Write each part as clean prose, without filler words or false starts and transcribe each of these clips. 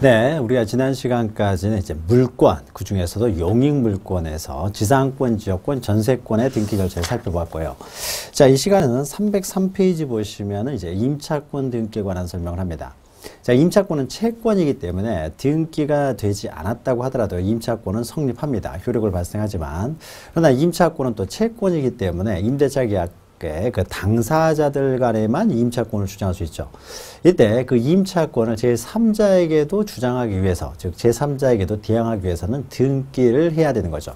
네, 우리가 지난 시간까지는 이제 물권, 그 중에서도 용익물권에서 지상권, 지역권, 전세권의 등기 절차를 살펴봤고요. 자, 이 시간에는 303페이지 보시면은 이제 임차권 등기에 관한 설명을 합니다. 자, 임차권은 채권이기 때문에 등기가 되지 않았다고 하더라도 임차권은 성립합니다. 효력을 발생하지만. 그러나 임차권은 또 채권이기 때문에 임대차 계약 그 당사자들 간에만 임차권을 주장할 수 있죠. 이때 그 임차권을 제3자에게도 주장하기 위해서, 즉 제3자에게도 대항하기 위해서는 등기를 해야 되는 거죠.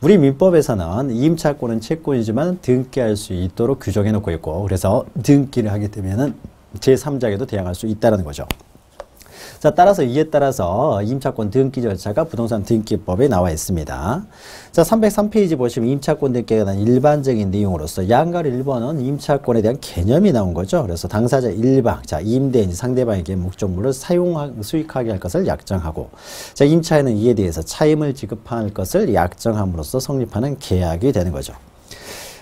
우리 민법에서는 임차권은 채권이지만 등기할 수 있도록 규정해 놓고 있고, 그래서 등기를 하게 되면은 제3자에게도 대항할 수 있다는 거죠. 자, 따라서 이에 따라서 임차권 등기 절차가 부동산 등기법에 나와 있습니다. 자, 303페이지 보시면 임차권 등기에 관한 일반적인 내용으로서 양가로 1번은 임차권에 대한 개념이 나온 거죠. 그래서 당사자 1방, 자, 임대인이 상대방에게 목적물을 수익하게 할 것을 약정하고, 자, 임차인은 이에 대해서 차임을 지급할 것을 약정함으로써 성립하는 계약이 되는 거죠.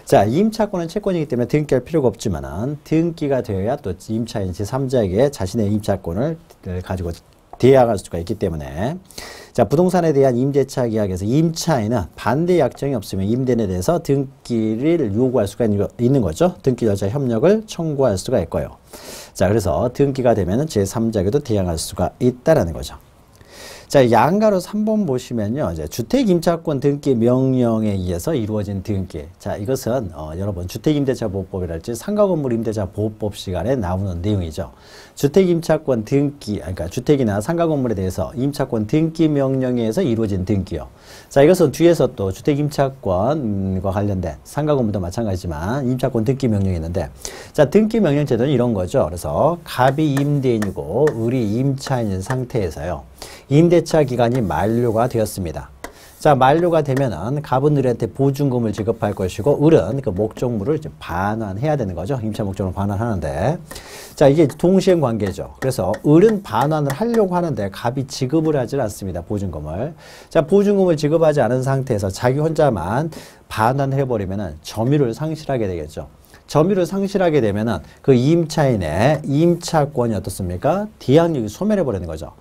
자, 임차권은 채권이기 때문에 등기할 필요가 없지만은 등기가 되어야 또 임차인 제3자에게 자신의 임차권을 가지고 대항할 수가 있기 때문에, 자, 부동산에 대한 임대차 계약에서 임차인은 반대 약정이 없으면 임대인에 대해서 등기를 요구할 수가 있는 거죠. 등기 절차 협력을 청구할 수가 있고요. 자, 그래서 등기가 되면은 제3자에게도 대항할 수가 있다라는 거죠. 자, 양가로 3번 보시면요, 이제 주택임차권 등기 명령에 의해서 이루어진 등기. 자, 이것은 여러분 주택임대차보호법이랄지 상가건물임대차보호법 시간에 나오는 내용이죠. 주택임차권 등기, 그러니까 주택이나 상가건물에 대해서 임차권 등기 명령에 의해서 이루어진 등기요. 자, 이것은 뒤에서 또 주택임차권과 관련된 상가건물도 마찬가지지만 임차권 등기 명령이 있는데, 자, 등기 명령 제도는 이런 거죠. 그래서 갑이 임대인이고 을이 임차인인 상태에서요, 임대차 기간이 만료가 되었습니다. 자, 만료가 되면은 갑은 을한테 보증금을 지급할 것이고, 을은 그 목적물을 이제 반환해야 되는 거죠. 임차 목적으로 반환하는데, 자, 이게 동시행 관계죠. 그래서 을은 반환을 하려고 하는데 갑이 지급을 하지 않습니다. 보증금을. 자, 보증금을 지급하지 않은 상태에서 자기 혼자만 반환해버리면은 점유를 상실하게 되겠죠. 점유를 상실하게 되면은 그 임차인의 임차권이 어떻습니까? 대항력이 소멸해버리는 거죠.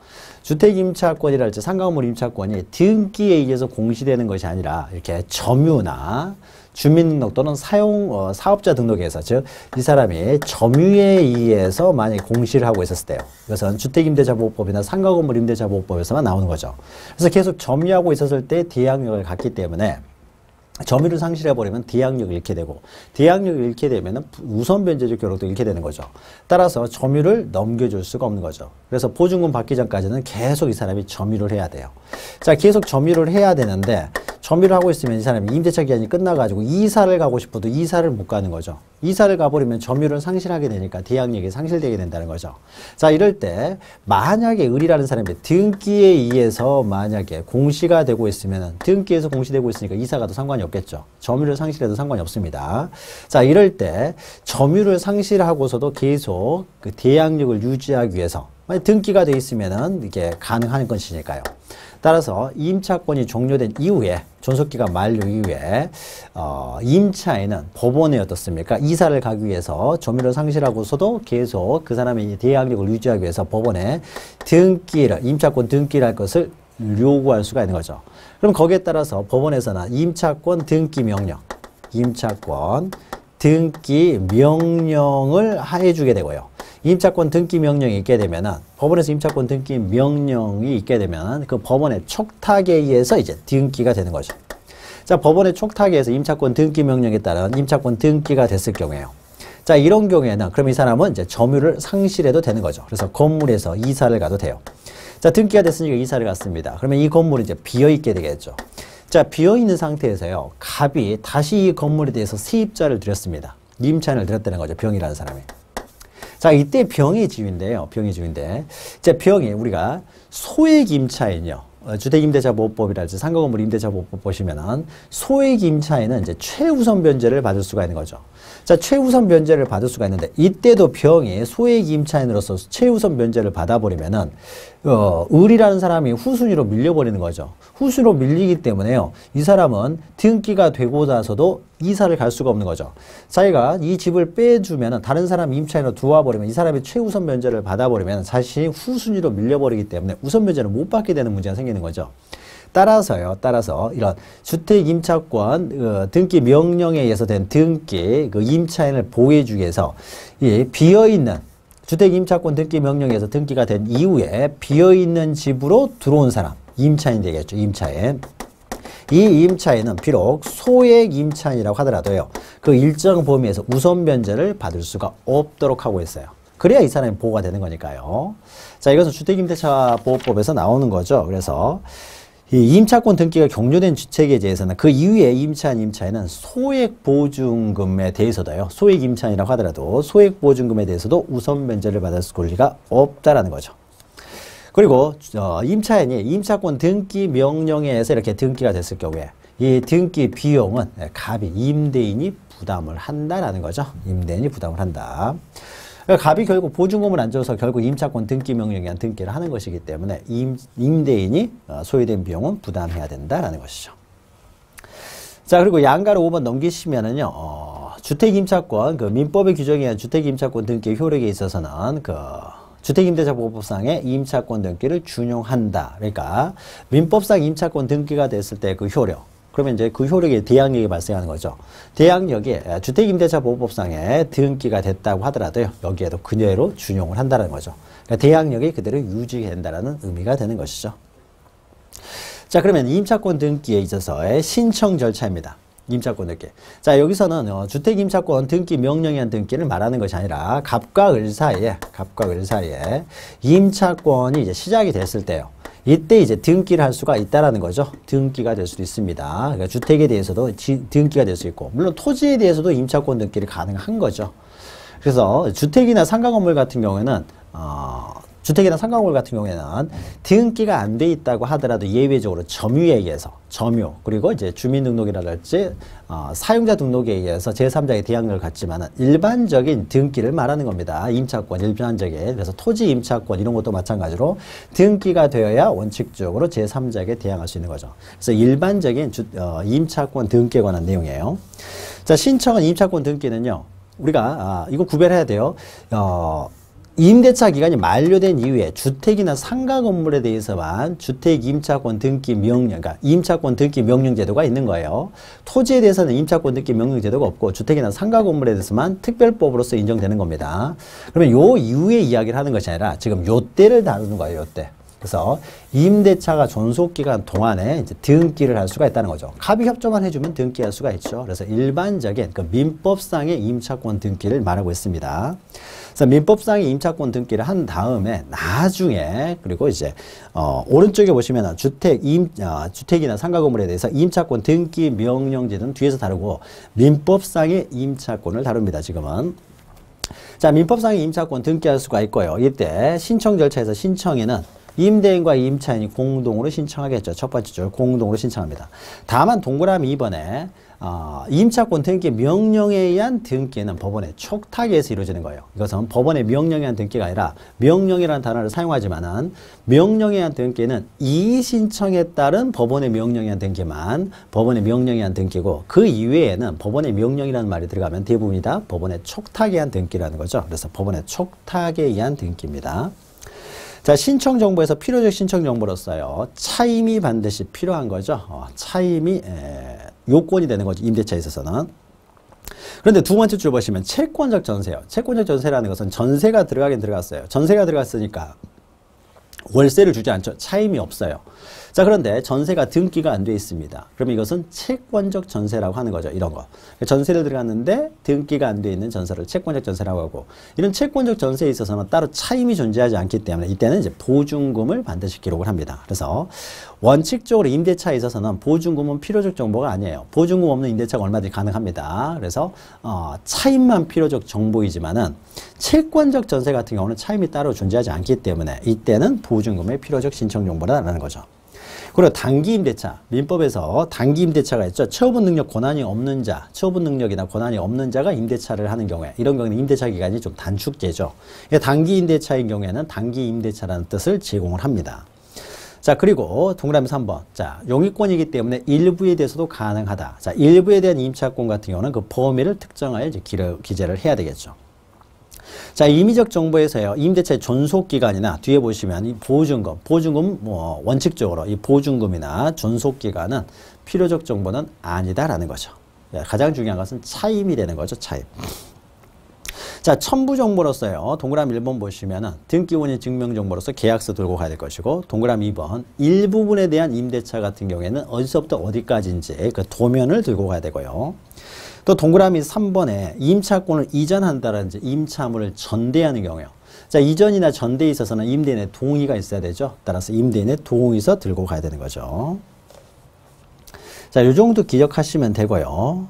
주택임차권이랄지 상가건물 임차권이 등기에 의해서 공시되는 것이 아니라 이렇게 점유나 주민등록 또는 사업자 등록에서, 즉 이 사람이 점유에 의해서 만약에 공시를 하고 있었을 때요, 이것은 주택임대차보호법이나 상가건물 임대차보호법에서만 나오는 거죠. 그래서 계속 점유하고 있었을 때 대항력을 갖기 때문에 점유를 상실해버리면 대항력을 잃게 되고, 대항력을 잃게 되면 우선변제적 효력도 잃게 되는 거죠. 따라서 점유를 넘겨줄 수가 없는 거죠. 그래서 보증금 받기 전까지는 계속 이 사람이 점유를 해야 돼요. 자, 계속 점유를 해야 되는데, 점유를 하고 있으면 이 사람이 임대차 기간이 끝나가지고 이사를 가고 싶어도 이사를 못 가는 거죠. 이사를 가버리면 점유를 상실하게 되니까 대항력이 상실되게 된다는 거죠. 자, 이럴 때 만약에 을이라는 사람이 등기에 의해서 만약에 공시가 되고 있으면, 등기에서 공시되고 있으니까 이사 가도 상관이 없겠죠. 점유를 상실해도 상관이 없습니다. 자, 이럴 때 점유를 상실하고서도 계속 그 대항력을 유지하기 위해서, 만약 등기가 돼 있으면은 이게 가능한 것이니까요. 따라서 임차권이 종료된 이후에, 존속기간 만료 이후에 임차인은 법원에 어떻습니까? 이사를 가기 위해서 점유를 상실하고서도 계속 그 사람의 대항력을 유지하기 위해서 법원에 임차권 등기를 할 것을 요구할 수가 있는 거죠. 그럼 거기에 따라서 법원에서는 임차권 등기 명령을 해주게 되고요. 임차권 등기 명령이 있게 되면은, 법원에서 임차권 등기 명령이 있게 되면 그 법원의 촉탁에 의해서 이제 등기가 되는 거죠. 자, 법원의 촉탁에 의해서 임차권 등기 명령에 따른 임차권 등기가 됐을 경우에요. 자, 이런 경우에는 그럼 이 사람은 이제 점유를 상실해도 되는 거죠. 그래서 건물에서 이사를 가도 돼요. 자, 등기가 됐으니까 이사를 갔습니다. 그러면 이 건물이 이제 비어있게 되겠죠. 자, 비어있는 상태에서요, 갑이 다시 이 건물에 대해서 세입자를 들였습니다. 임차인을 들였다는 거죠. 병이라는 사람이. 자, 이때 병의 지위인데요. 병의 지위인데, 자, 병이 우리가 소액 임차인이요, 주택임대차보호법이랄지 상가건물 임대차보호법 보시면은 소액 임차인은 이제 최우선 변제를 받을 수가 있는 거죠. 자, 최우선 변제를 받을 수가 있는데, 이때도 병이 소액 임차인으로서 최우선 변제를 받아버리면은 을이라는 사람이 후순위로 밀려버리는 거죠. 후순위로 밀리기 때문에요, 이 사람은 등기가 되고 나서도 이사를 갈 수가 없는 거죠. 자기가 이 집을 빼주면은 다른 사람 임차인으로 두어버리면 이 사람이 최우선 면제를 받아버리면 자신이 후순위로 밀려버리기 때문에 우선 면제를 못 받게 되는 문제가 생기는 거죠. 따라서 이런 주택 임차권 등기 명령에 의해서 된 등기 그 임차인을 보호해주기 위해서 이 비어있는 주택 임차권 등기 명령에서 등기가 된 이후에 비어있는 집으로 들어온 사람 임차인 되겠죠. 임차인. 이 임차인은 비록 소액 임차인이라고 하더라도요. 그 일정 범위에서 우선 면제를 받을 수가 없도록 하고 있어요. 그래야 이 사람이 보호가 되는 거니까요. 자, 이것은 주택임대차보호법에서 나오는 거죠. 그래서 이 임차권 등기가 종료된 주택에 대해서는 그 이후에 임차인은 소액 보증금에 대해서도요. 소액 임차인이라고 하더라도 소액 보증금에 대해서도 우선 면제를 받을 권리가 없다라는 거죠. 그리고 임차인이 임차권 등기 명령에 의해서 이렇게 등기가 됐을 경우에 이 등기 비용은 갑이 임대인이 부담을 한다라는 거죠. 임대인이 부담을 한다. 갑이 결국 보증금을 안 줘서 결국 임차권 등기 명령에 의한 등기를 하는 것이기 때문에 임대인이 소요된 비용은 부담해야 된다라는 것이죠. 자, 그리고 양가로 5번 넘기시면은요, 주택임차권, 그 민법의 규정에 의한 주택임차권 등기 효력에 있어서는 주택임대차보호법상의 임차권 등기를 준용한다. 그러니까 민법상 임차권 등기가 됐을 때 그 효력. 그러면 이제 그 효력에 대항력이 발생하는 거죠. 대항력이 주택임대차보호법상에 등기가 됐다고 하더라도요. 여기에도 그대로 준용을 한다는 거죠. 그러니까 대항력이 그대로 유지된다는 의미가 되는 것이죠. 자, 그러면 임차권 등기에 있어서의 신청 절차입니다. 임차권 등기. 자, 여기서는 주택임차권 등기 명령에 의한 등기를 말하는 것이 아니라 갑과 을 사이에 임차권이 이제 시작이 됐을 때요. 이때 이제 등기를 할 수가 있다라는 거죠. 등기가 될 수도 있습니다. 그러니까 주택에 대해서도 등기가 될 수 있고, 물론 토지에 대해서도 임차권 등기를 가능한 거죠. 그래서 주택이나 상가 건물 같은 경우에는 등기가 안 돼 있다고 하더라도 예외적으로 점유에 의해서 그리고 이제 주민등록이라든지 사용자 등록에 의해서 제3자의 대항력을 갖지만은 일반적인 등기를 말하는 겁니다. 임차권 일반적인. 그래서 토지 임차권 이런 것도 마찬가지로 등기가 되어야 원칙적으로 제3자에게 대항할 수 있는 거죠. 그래서 일반적인 임차권 등기에 관한 내용이에요. 자, 신청한 임차권 등기는요. 우리가 이거 구별해야 돼요. 임대차 기간이 만료된 이후에 주택이나 상가 건물에 대해서만 주택 임차권 등기 명령, 그러니까 임차권 등기 명령 제도가 있는 거예요. 토지에 대해서는 임차권 등기 명령 제도가 없고 주택이나 상가 건물에 대해서만 특별법으로서 인정되는 겁니다. 그러면 요 이후에 이야기를 하는 것이 아니라 지금 요 때를 다루는 거예요. 요 때. 그래서 임대차가 존속기간 동안에 이제 등기를 할 수가 있다는 거죠. 갑이 협조만 해주면 등기할 수가 있죠. 그래서 일반적인 그 민법상의 임차권 등기를 말하고 있습니다. 그래서 민법상의 임차권 등기를 한 다음에 나중에 그리고 이제 오른쪽에 보시면 주택이나 상가 건물에 대해서 임차권 등기 명령제는 뒤에서 다루고 민법상의 임차권을 다룹니다. 지금은. 자, 민법상의 임차권 등기할 수가 있고요. 이때 신청 절차에서 신청에는 임대인과 임차인이 공동으로 신청하겠죠. 첫 번째 줄 공동으로 신청합니다. 다만 동그라미 2번에 임차권 등기 명령에 의한 등기는 법원의 촉탁에 의해서 이루어지는 거예요. 이것은 법원의 명령에 의한 등기가 아니라 명령이라는 단어를 사용하지만은 명령에 의한 등기는 이의 신청에 따른 법원의 명령에 의한 등기만 법원의 명령에 의한 등기고 그 이외에는 법원의 명령이라는 말이 들어가면 대부분이 다 법원의 촉탁에 의한 등기라는 거죠. 그래서 법원의 촉탁에 의한 등기입니다. 자, 신청 정보에서 필요적 신청 정보로서요. 차임이 반드시 필요한 거죠. 차임이 요건이 되는 거죠. 임대차에 있어서는. 그런데 두 번째 줄 보시면 채권적 전세요. 채권적 전세라는 것은 전세가 들어가긴 들어갔어요. 전세가 들어갔으니까 월세를 주지 않죠. 차임이 없어요. 자, 그런데 전세가 등기가 안 돼 있습니다. 그러면 이것은 채권적 전세라고 하는 거죠. 이런 거. 전세를 들어갔는데 등기가 안 돼 있는 전세를 채권적 전세라고 하고 이런 채권적 전세에 있어서는 따로 차임이 존재하지 않기 때문에 이때는 이제 보증금을 반드시 기록을 합니다. 그래서 원칙적으로 임대차에 있어서는 보증금은 필요적 정보가 아니에요. 보증금 없는 임대차가 얼마든지 가능합니다. 그래서 차임만 필요적 정보이지만은 채권적 전세 같은 경우는 차임이 따로 존재하지 않기 때문에 이때는 보증금의 필요적 신청 정보라는 거죠. 그리고 단기 임대차, 민법에서 단기 임대차가 있죠. 처분 능력 권한이 없는 자, 처분 능력이나 권한이 없는 자가 임대차를 하는 경우에 이런 경우는 임대차 기간이 좀 단축되죠. 단기 임대차인 경우에는 단기 임대차라는 뜻을 제공을 합니다. 자, 그리고 동그라미 3번. 자, 용의권이기 때문에 일부에 대해서도 가능하다. 자, 일부에 대한 임차권 같은 경우는 그 범위를 특정하여 이제 기재를 해야 되겠죠. 자, 임의적 정보에서요, 임대차의 존속기간이나 뒤에 보시면 이 보증금 뭐 원칙적으로 이 보증금이나 존속기간은 필요적 정보는 아니다라는 거죠. 가장 중요한 것은 차임이 되는 거죠, 차임. 자, 첨부 정보로서요. 동그라미 1번 보시면은 등기원인 증명 정보로서 계약서 들고 가야 될 것이고, 동그라미 2번 일부분에 대한 임대차 같은 경우에는 어디서부터 어디까지인지 그 도면을 들고 가야 되고요. 또 동그라미 3번에 임차권을 이전한다든지 임차물을 전대하는 경우요. 자, 이전이나 전대에 있어서는 임대인의 동의가 있어야 되죠. 따라서 임대인의 동의서 들고 가야 되는 거죠. 자, 이 정도 기억하시면 되고요.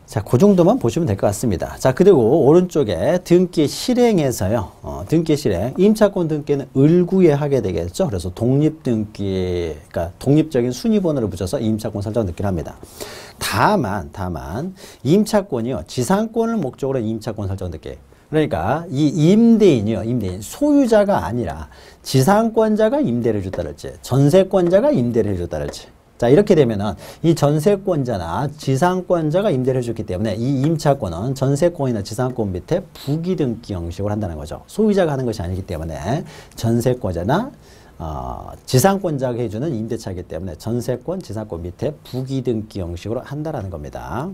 자, 그 정도만 보시면 될 것 같습니다. 자, 그리고 오른쪽에 등기 실행에서요. 등기 실행, 임차권 등기는 을구에 하게 되겠죠. 그래서 독립등기, 그러니까 독립적인 순위번호를 붙여서 임차권 설정 등기를 합니다. 다만 임차권이요, 지상권을 목적으로 임차권 설정 등기. 그러니까 이 임대인이요, 임대인 소유자가 아니라 지상권자가 임대를 해줬다랄지, 전세권자가 임대를 해줬다랄지. 자, 이렇게 되면은 이 전세권자나 지상권자가 임대를 해줬기 때문에 이 임차권은 전세권이나 지상권 밑에 부기등기 형식으로 한다는 거죠. 소유자가 하는 것이 아니기 때문에 전세권자나 지상권자가 해주는 임대차이기 때문에 전세권, 지상권 밑에 부기등기 형식으로 한다라는 겁니다.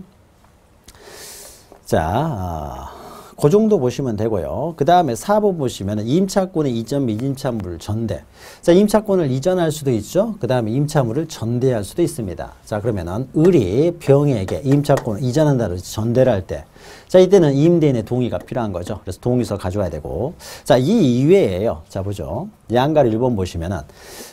자, 그 정도 보시면 되고요. 그 다음에 4번 보시면 임차권의 이전 및 임차물 전대. 자, 임차권을 이전할 수도 있죠. 그 다음에 임차물을 전대할 수도 있습니다. 자, 그러면은 을이 병에게 임차권을 이전한다든지 전대를 할 때, 자, 이때는 임대인의 동의가 필요한 거죠. 그래서 동의서 가져와야 되고, 자, 이 이외에요. 자, 보죠. 양가를 1번 보시면은,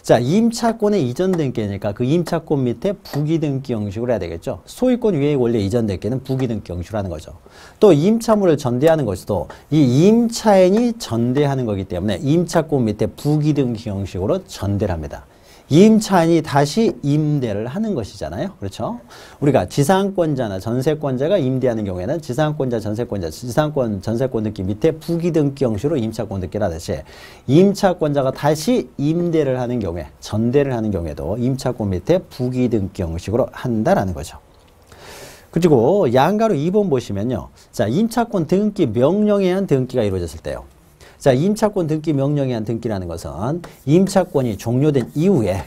자, 임차권의 이전 등기니까 그 임차권 밑에 부기등기 형식으로 해야 되겠죠. 소유권 위에 원래 이전 등기는 부기등기 형식으로 하는 거죠. 또 임차물을 전대하는 것도 이 임차인이 전대하는 거기 때문에 임차권 밑에 부기등기 형식으로 전대를 합니다. 임차인이 다시 임대를 하는 것이잖아요. 그렇죠? 우리가 지상권자나 전세권자가 임대하는 경우에는 지상권자, 전세권자, 지상권, 전세권 등기 밑에 부기등기 형식으로 임차권 등기를 하듯이 임차권자가 다시 임대를 하는 경우에, 전대를 하는 경우에도 임차권 밑에 부기등기 형식으로 한다라는 거죠. 그리고 양가로 2번 보시면요. 자, 임차권 등기 명령에 의한 등기가 이루어졌을 때요. 자, 임차권 등기 명령에 의한 등기라는 것은 임차권이 종료된 이후에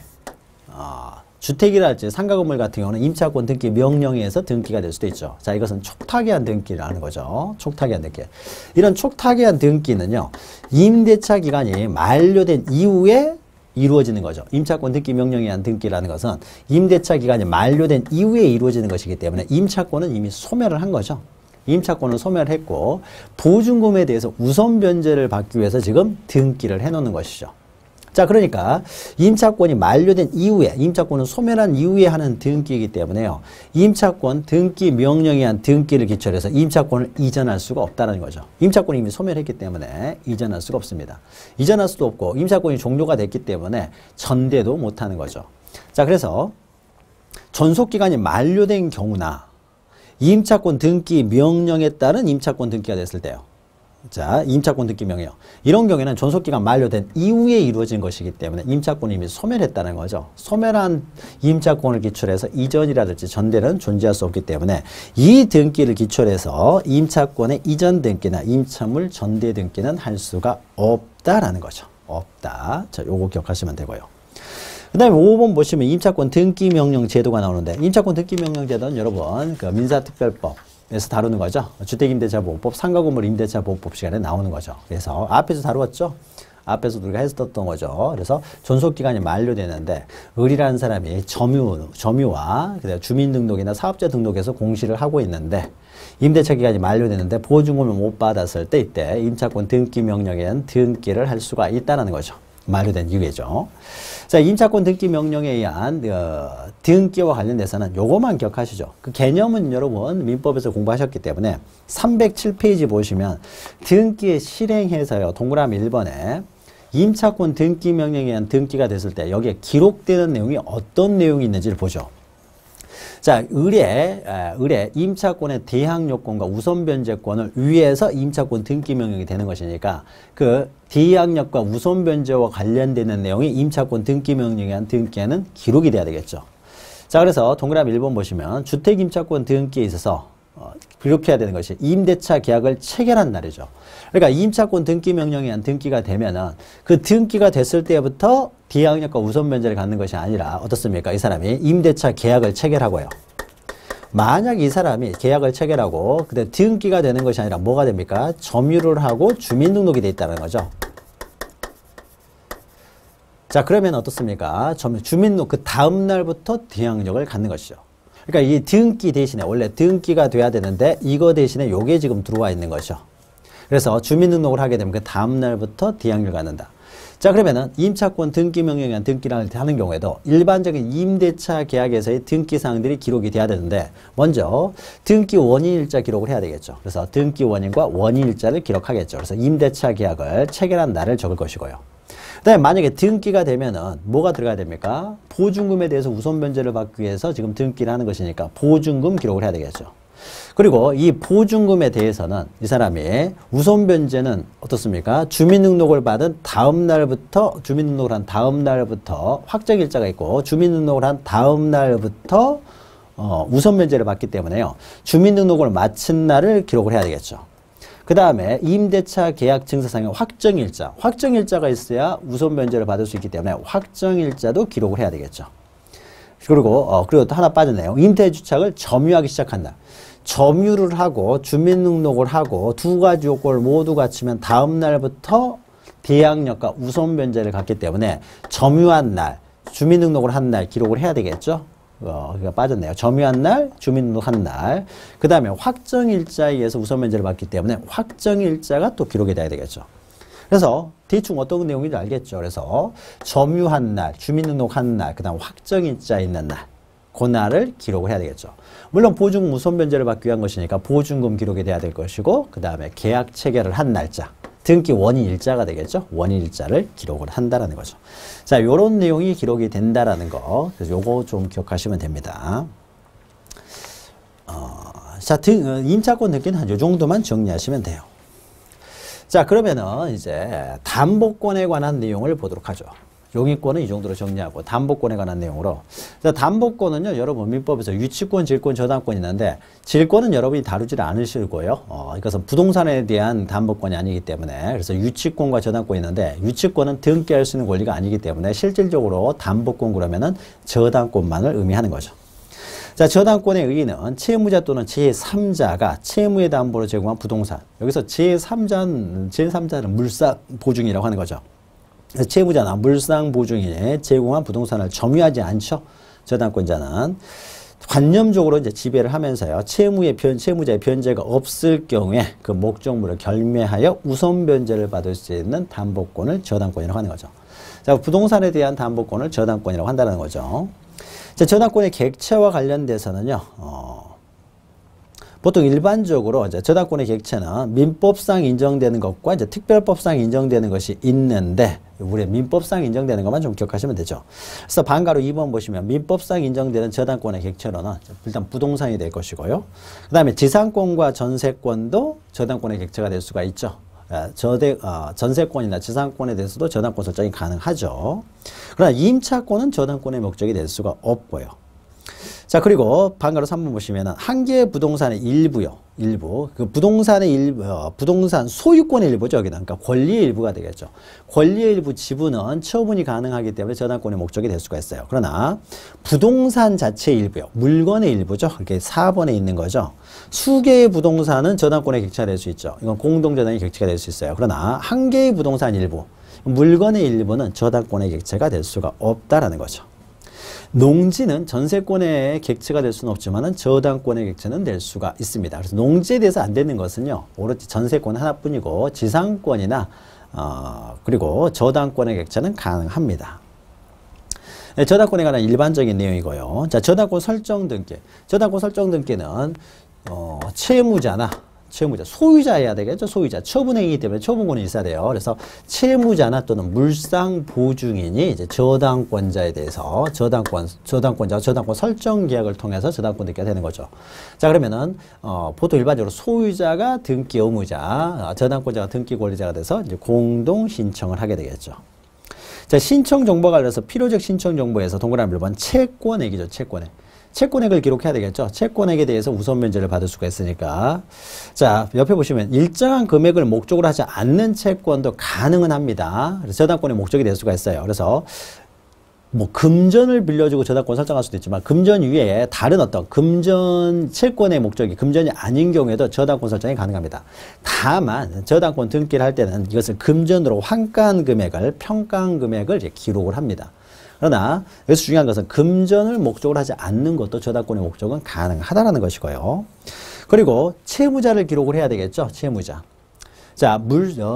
주택이랄지 상가 건물 같은 경우는 임차권 등기 명령에 의해서 등기가 될 수도 있죠. 자, 이것은 촉탁에 의한 등기라는 거죠. 촉탁에 의한 등기. 이런 촉탁에 의한 등기는요, 임대차 기간이 만료된 이후에 이루어지는 거죠. 임차권 등기 명령에 의한 등기라는 것은 임대차 기간이 만료된 이후에 이루어지는 것이기 때문에 임차권은 이미 소멸을 한 거죠. 임차권을 소멸했고 보증금에 대해서 우선 변제를 받기 위해서 지금 등기를 해놓는 것이죠. 자, 그러니까 임차권이 만료된 이후에, 임차권을 소멸한 이후에 하는 등기이기 때문에요. 임차권 등기 명령에 의한 등기를 기초로 해서 임차권을 이전할 수가 없다는 거죠. 임차권이 이미 소멸했기 때문에 이전할 수가 없습니다. 이전할 수도 없고 임차권이 종료가 됐기 때문에 전대도 못하는 거죠. 자, 그래서 존속기간이 만료된 경우나 임차권 등기 명령에 따른 임차권 등기가 됐을 때요. 자, 임차권 등기 명령. 이런 경우에는 존속기간 만료된 이후에 이루어진 것이기 때문에 임차권이 이미 소멸했다는 거죠. 소멸한 임차권을 기초로 해서 이전이라든지 전대는 존재할 수 없기 때문에 이 등기를 기초로 해서 임차권의 이전 등기나 임차물 전대 등기는 할 수가 없다라는 거죠. 없다. 자, 요거 기억하시면 되고요. 그 다음에 5번 보시면 임차권 등기명령 제도가 나오는데, 임차권 등기명령 제도는 여러분 그 민사특별법에서 다루는 거죠. 주택임대차보호법, 상가건물 임대차보호법 시간에 나오는 거죠. 그래서 앞에서 다루었죠. 앞에서 우리가 했었던 거죠. 그래서 존속기간이 만료되는데 을이라는 사람이 점유와 주민등록이나 사업자 등록에서 공시를 하고 있는데 임대차 기간이 만료되는데 보증금을 못 받았을 때 이때 임차권 등기명령에는 등기를 할 수가 있다는 거죠. 만료된 이후에죠. 자, 임차권 등기 명령에 의한 등기와 관련돼서는 요거만 기억하시죠. 그 개념은 여러분 민법에서 공부하셨기 때문에 307페이지 보시면 등기의 실행해서요. 동그라미 1번에 임차권 등기 명령에 의한 등기가 됐을 때 여기에 기록되는 내용이 어떤 내용이 있는지를 보죠. 자, 의뢰 임차권의 대항 요건과 우선 변제권을 위해서 임차권 등기 명령이 되는 것이니까 그 대항력과 우선 변제와 관련되는 내용이 임차권 등기 명령에 한 등기에는 기록이 돼야 되겠죠. 자, 그래서 동그라미 1번 보시면 주택 임차권 등기에 있어서 기록해야 되는 것이 임대차 계약을 체결한 날이죠. 그러니까 임차권 등기 명령에 한 등기가 되면은 그 등기가 됐을 때부터 대항력과 우선 변제를 갖는 것이 아니라 어떻습니까? 이 사람이 임대차 계약을 체결하고요. 만약 이 사람이 계약을 체결하고 근데 등기가 되는 것이 아니라 뭐가 됩니까? 점유를 하고 주민등록이 돼 있다는 거죠. 자, 그러면 어떻습니까? 주민등록 그 다음 날부터 대항력을 갖는 것이죠. 그러니까 이 등기 대신에 원래 등기가 돼야 되는데 이거 대신에 요게 지금 들어와 있는 거죠. 그래서 주민등록을 하게 되면 그 다음 날부터 대항력을 갖는다. 자, 그러면은 임차권 등기 명령에 의한 등기를 하는 경우에도 일반적인 임대차 계약에서의 등기 사항들이 기록이 돼야 되는데 먼저 등기 원인일자 기록을 해야 되겠죠. 그래서 등기 원인과 원인일자를 기록하겠죠. 그래서 임대차 계약을 체결한 날을 적을 것이고요. 그다음에 만약에 등기가 되면은 뭐가 들어가야 됩니까? 보증금에 대해서 우선 변제를 받기 위해서 지금 등기를 하는 것이니까 보증금 기록을 해야 되겠죠. 그리고 이 보증금에 대해서는 이 사람이 우선 변제는 어떻습니까? 주민등록을 받은 다음 날부터 주민등록을 한 다음 날부터 확정일자가 있고 주민등록을 한 다음 날부터 우선 변제를 받기 때문에요. 주민등록을 마친 날을 기록을 해야 되겠죠. 그 다음에 임대차 계약 증서상의 확정일자가 있어야 우선 변제를 받을 수 있기 때문에 확정일자도 기록을 해야 되겠죠. 그리고 또 하나 빠졌네요. 임대주택을 점유하기 시작한 날. 점유를 하고 주민등록을 하고 두 가지 요건을 모두 갖추면 다음 날부터 대항력과 우선 변제를 갖기 때문에 점유한 날, 주민등록을 한 날 기록을 해야 되겠죠. 그러니까 빠졌네요. 점유한 날, 주민등록한 날. 그 다음에 확정일자에 의해서 우선 변제를 받기 때문에 확정일자가 또 기록이 돼야 되겠죠. 그래서 대충 어떤 내용인지 알겠죠. 그래서 점유한 날, 주민등록한 날, 그 다음 확정일자 있는 날. 그 날을 기록을 해야 되겠죠. 물론 보증금 우선 변제를 받기 위한 것이니까 보증금 기록이 돼야 될 것이고 그 다음에 계약 체결을 한 날짜, 등기 원인일자가 되겠죠. 원인일자를 기록을 한다라는 거죠. 자, 요런 내용이 기록이 된다라는 거. 그래서 요거 좀 기억하시면 됩니다. 자, 임차권 등기는 한 요 정도만 정리하시면 돼요. 자, 그러면은 이제 담보권에 관한 내용을 보도록 하죠. 용익권은 이 정도로 정리하고 담보권에 관한 내용으로. 자, 담보권은요, 여러분 민법에서 유치권, 질권, 저당권이 있는데 질권은 여러분이 다루지 않으시고요. 이것은 부동산에 대한 담보권이 아니기 때문에 그래서 유치권과 저당권이 있는데 유치권은 등기할 수 있는 권리가 아니기 때문에 실질적으로 담보권 그러면은 저당권만을 의미하는 거죠. 자, 저당권의 의의는 채무자 또는 제3자가 채무의 담보로 제공한 부동산. 여기서 제3자는 물상보증이라고 하는 거죠. 채무자나 물상보증인이 제공한 부동산을 점유하지 않죠. 저당권자는 관념적으로 이제 지배를 하면서요. 채무자의 변제가 없을 경우에 그 목적물을 결매하여 우선 변제를 받을 수 있는 담보권을 저당권이라고 하는 거죠. 자, 부동산에 대한 담보권을 저당권이라고 한다는 거죠. 자, 저당권의 객체와 관련돼서는요. 보통 일반적으로 이제 저당권의 객체는 민법상 인정되는 것과 이제 특별법상 인정되는 것이 있는데 우리 민법상 인정되는 것만 좀 기억하시면 되죠. 그래서 방가로 2번 보시면 민법상 인정되는 저당권의 객체로는 일단 부동산이 될 것이고요. 그 다음에 지상권과 전세권도 저당권의 객체가 될 수가 있죠. 전세권이나 지상권에 대해서도 저당권 설정이 가능하죠. 그러나 임차권은 저당권의 목적이 될 수가 없고요. 자, 그리고 방가로 3번 보시면은 한 개의 부동산의 일부요. 그 부동산 소유권의 일부죠. 여기는. 그러니까 권리의 일부가 되겠죠. 권리의 일부 지분은 처분이 가능하기 때문에 저당권의 목적이 될 수가 있어요. 그러나 부동산 자체의 일부요. 물건의 일부죠. 이렇게 4번에 있는 거죠. 수개의 부동산은 저당권의 객체가 될 수 있죠. 이건 공동저당의 객체가 될 수 있어요. 그러나 한 개의 부동산 일부, 물건의 일부는 저당권의 객체가 될 수가 없다라는 거죠. 농지는 전세권의 객체가 될 수는 없지만 저당권의 객체는 될 수가 있습니다. 그래서 농지에 대해서 안 되는 것은요. 오로지 전세권 하나뿐이고 지상권이나 그리고 저당권의 객체는 가능합니다. 네, 저당권에 관한 일반적인 내용이고요. 자, 저당권 설정 등기. 저당권 설정 등기는 채무자나 채무자, 소유자여야 되겠죠. 소유자. 처분행위이기 때문에 처분권이 있어야 돼요. 그래서 채무자나 또는 물상보증인이 이제 저당권자에 대해서 저당권자와 저당권 설정 계약을 통해서 저당권 등기가 되는 거죠. 자, 그러면은 보통 일반적으로 소유자가 등기 의무자, 저당권자가 등기 권리자가 돼서 이제 공동 신청을 하게 되겠죠. 자, 신청 정보가 관련해서 필요적 신청 정보에서 동그라미 1번 채권액이죠. 채권액. 채권액을 기록해야 되겠죠. 채권액에 대해서 우선 면제를 받을 수가 있으니까. 자, 옆에 보시면 일정한 금액을 목적으로 하지 않는 채권도 가능은 합니다. 그래서 저당권의 목적이 될 수가 있어요. 그래서 뭐 금전을 빌려주고 저당권 설정할 수도 있지만 금전 위에 다른 어떤 금전 채권의 목적이 금전이 아닌 경우에도 저당권 설정이 가능합니다. 다만 저당권 등기를 할 때는 이것을 금전으로 환가한 금액을 평가한 금액을 이제 기록을 합니다. 그러나 여기서 중요한 것은 금전을 목적으로 하지 않는 것도 저당권의 목적은 가능하다는 것이고요. 그리고 채무자를 기록을 해야 되겠죠. 채무자. 자,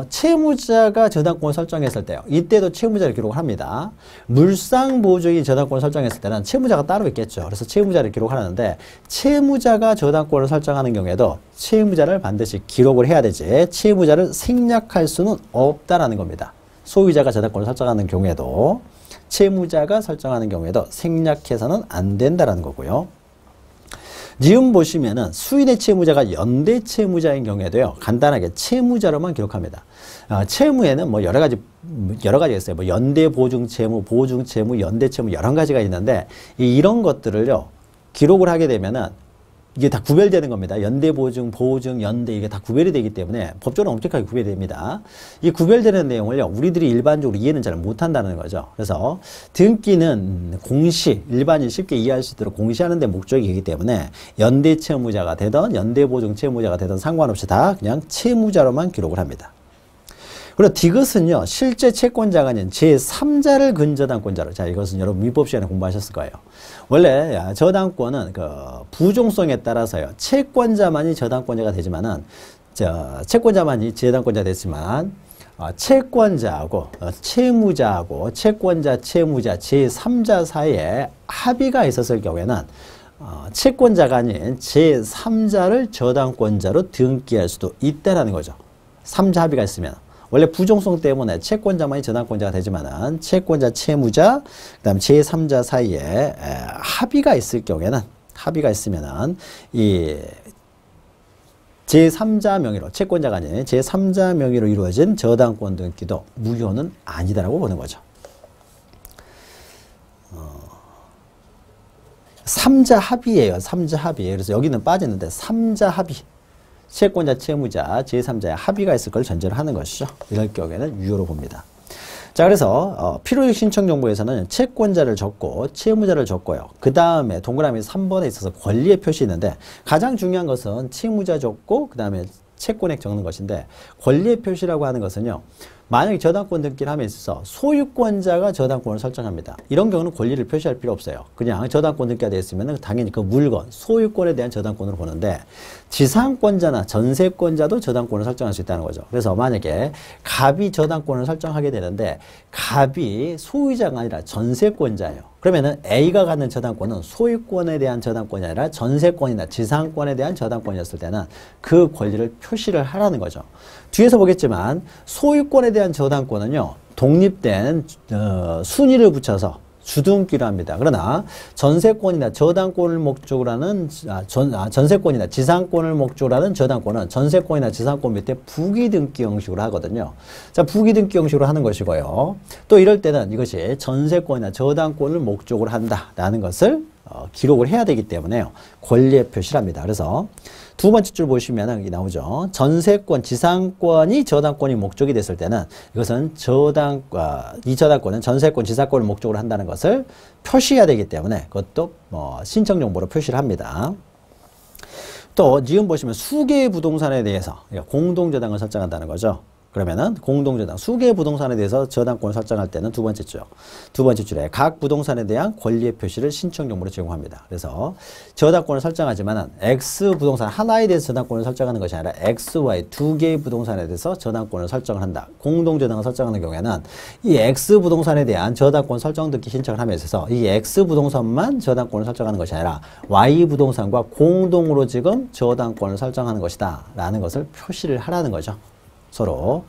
채무자가 저당권을 설정했을 때요. 이때도 채무자를 기록을 합니다. 물상보증이 저당권을 설정했을 때는 채무자가 따로 있겠죠. 그래서 채무자를 기록하는데 채무자가 저당권을 설정하는 경우에도 채무자를 반드시 기록을 해야 되지 채무자를 생략할 수는 없다라는 겁니다. 소유자가 저당권을 설정하는 경우에도 채무자가 설정하는 경우에도 생략해서는 안 된다라는 거고요. 지금 보시면은 수인의 채무자가 연대 채무자인 경우에도요, 간단하게 채무자로만 기록합니다. 채무에는 뭐 여러 가지가 있어요. 뭐 연대 보증 채무, 보증 채무, 연대 채무 여러 가지가 있는데 이런 것들을요, 기록을 하게 되면은 이게 다 구별되는 겁니다. 연대 보증, 보증, 연대 이게 다 구별이 되기 때문에 법적으로 엄격하게 구별이 됩니다. 이 구별되는 내용을요, 우리들이 일반적으로 이해는 잘 못한다는 거죠. 그래서 등기는 공시, 일반인이 쉽게 이해할 수 있도록 공시하는 데 목적이기 때문에 연대 채무자가 되든 연대 보증 채무자가 되든 상관없이 다 그냥 채무자로만 기록을 합니다. 그리고 디귿은요, 실제 채권자가 아닌 제3자를 근저당권자로. 자, 이것은 여러분 민법 시간에 공부하셨을 거예요. 원래 저당권은 그 부종성에 따라서요, 채권자만이 저당권자가 되지만은, 채권자만이 저당권자가 됐지만, 채권자하고 채무자하고 채권자, 채무자, 제3자 사이에 합의가 있었을 경우에는 채권자가 아닌 제3자를 저당권자로 등기할 수도 있다는 거죠. 3자 합의가 있으면. 원래 부종성 때문에 채권자만이 저당권자가 되지만은 채권자, 채무자, 그다음 제3자 사이에 합의가 있을 경우에는 합의가 있으면은 이 제3자 명의로 채권자가 아닌 제3자 명의로 이루어진 저당권 등기도 무효는 아니다라고 보는 거죠. 3자 합의예요. 3자 합의. 그래서 여기는 빠졌는데 3자 합의. 채권자, 채무자, 제3자의 합의가 있을 걸 전제를 하는 것이죠. 이럴 경우에는 유효로 봅니다. 자, 그래서 필요적 신청 정보에서는 채권자를 적고 채무자를 적고요. 그 다음에 동그라미 3번에 있어서 권리의 표시 있는데 가장 중요한 것은 채무자 적고 그 다음에 채권액 적는 것인데 권리의 표시라고 하는 것은요. 만약에 저당권 등기를 함에 있어서 소유권자가 저당권을 설정합니다. 이런 경우는 권리를 표시할 필요 없어요. 그냥 저당권 등기가 되어 있으면 당연히 그 물건, 소유권에 대한 저당권으로 보는데 지상권자나 전세권자도 저당권을 설정할 수 있다는 거죠. 그래서 만약에 갑이 저당권을 설정하게 되는데 갑이 소유자가 아니라 전세권자예요. 그러면은 A가 갖는 저당권은 소유권에 대한 저당권이 아니라 전세권이나 지상권에 대한 저당권이었을 때는 그 권리를 표시를 하라는 거죠. 뒤에서 보겠지만 소유권에 대한 저당권은요, 독립된 순위를 붙여서 주등기로 합니다. 그러나 전세권이나 저당권을 목적으로 하는 전세권이나 지상권을 목적으로 하는 저당권은 전세권이나 지상권 밑에 부기등기 형식으로 하거든요. 자, 부기등기 형식으로 하는 것이고요. 또 이럴 때는 이것이 전세권이나 저당권을 목적으로 한다라는 것을 기록을 해야 되기 때문에요. 권리의 표시를 합니다. 그래서 두 번째 줄 보시면 나오죠. 전세권, 지상권이 저당권이 목적이 됐을 때는 이것은 이 저당권은 전세권, 지상권을 목적으로 한다는 것을 표시해야 되기 때문에 그것도 신청 정보로 표시를 합니다. 또 지금 보시면 수개의 부동산에 대해서 공동저당을 설정한다는 거죠. 그러면은 공동저당, 수개 부동산에 대해서 저당권을 설정할 때는 두 번째 줄에 각 부동산에 대한 권리의 표시를 신청 정보로 제공합니다. 그래서 저당권을 설정하지만은 X 부동산 하나에 대해서 저당권을 설정하는 것이 아니라 X, Y 두 개의 부동산에 대해서 저당권을 설정을 한다. 공동저당을 설정하는 경우에는 이 X 부동산에 대한 저당권 설정 등기 신청을 하면서 있어서 이 X 부동산만 저당권을 설정하는 것이 아니라 Y 부동산과 공동으로 지금 저당권을 설정하는 것이다 라는 것을 표시를 하라는 거죠. 서로.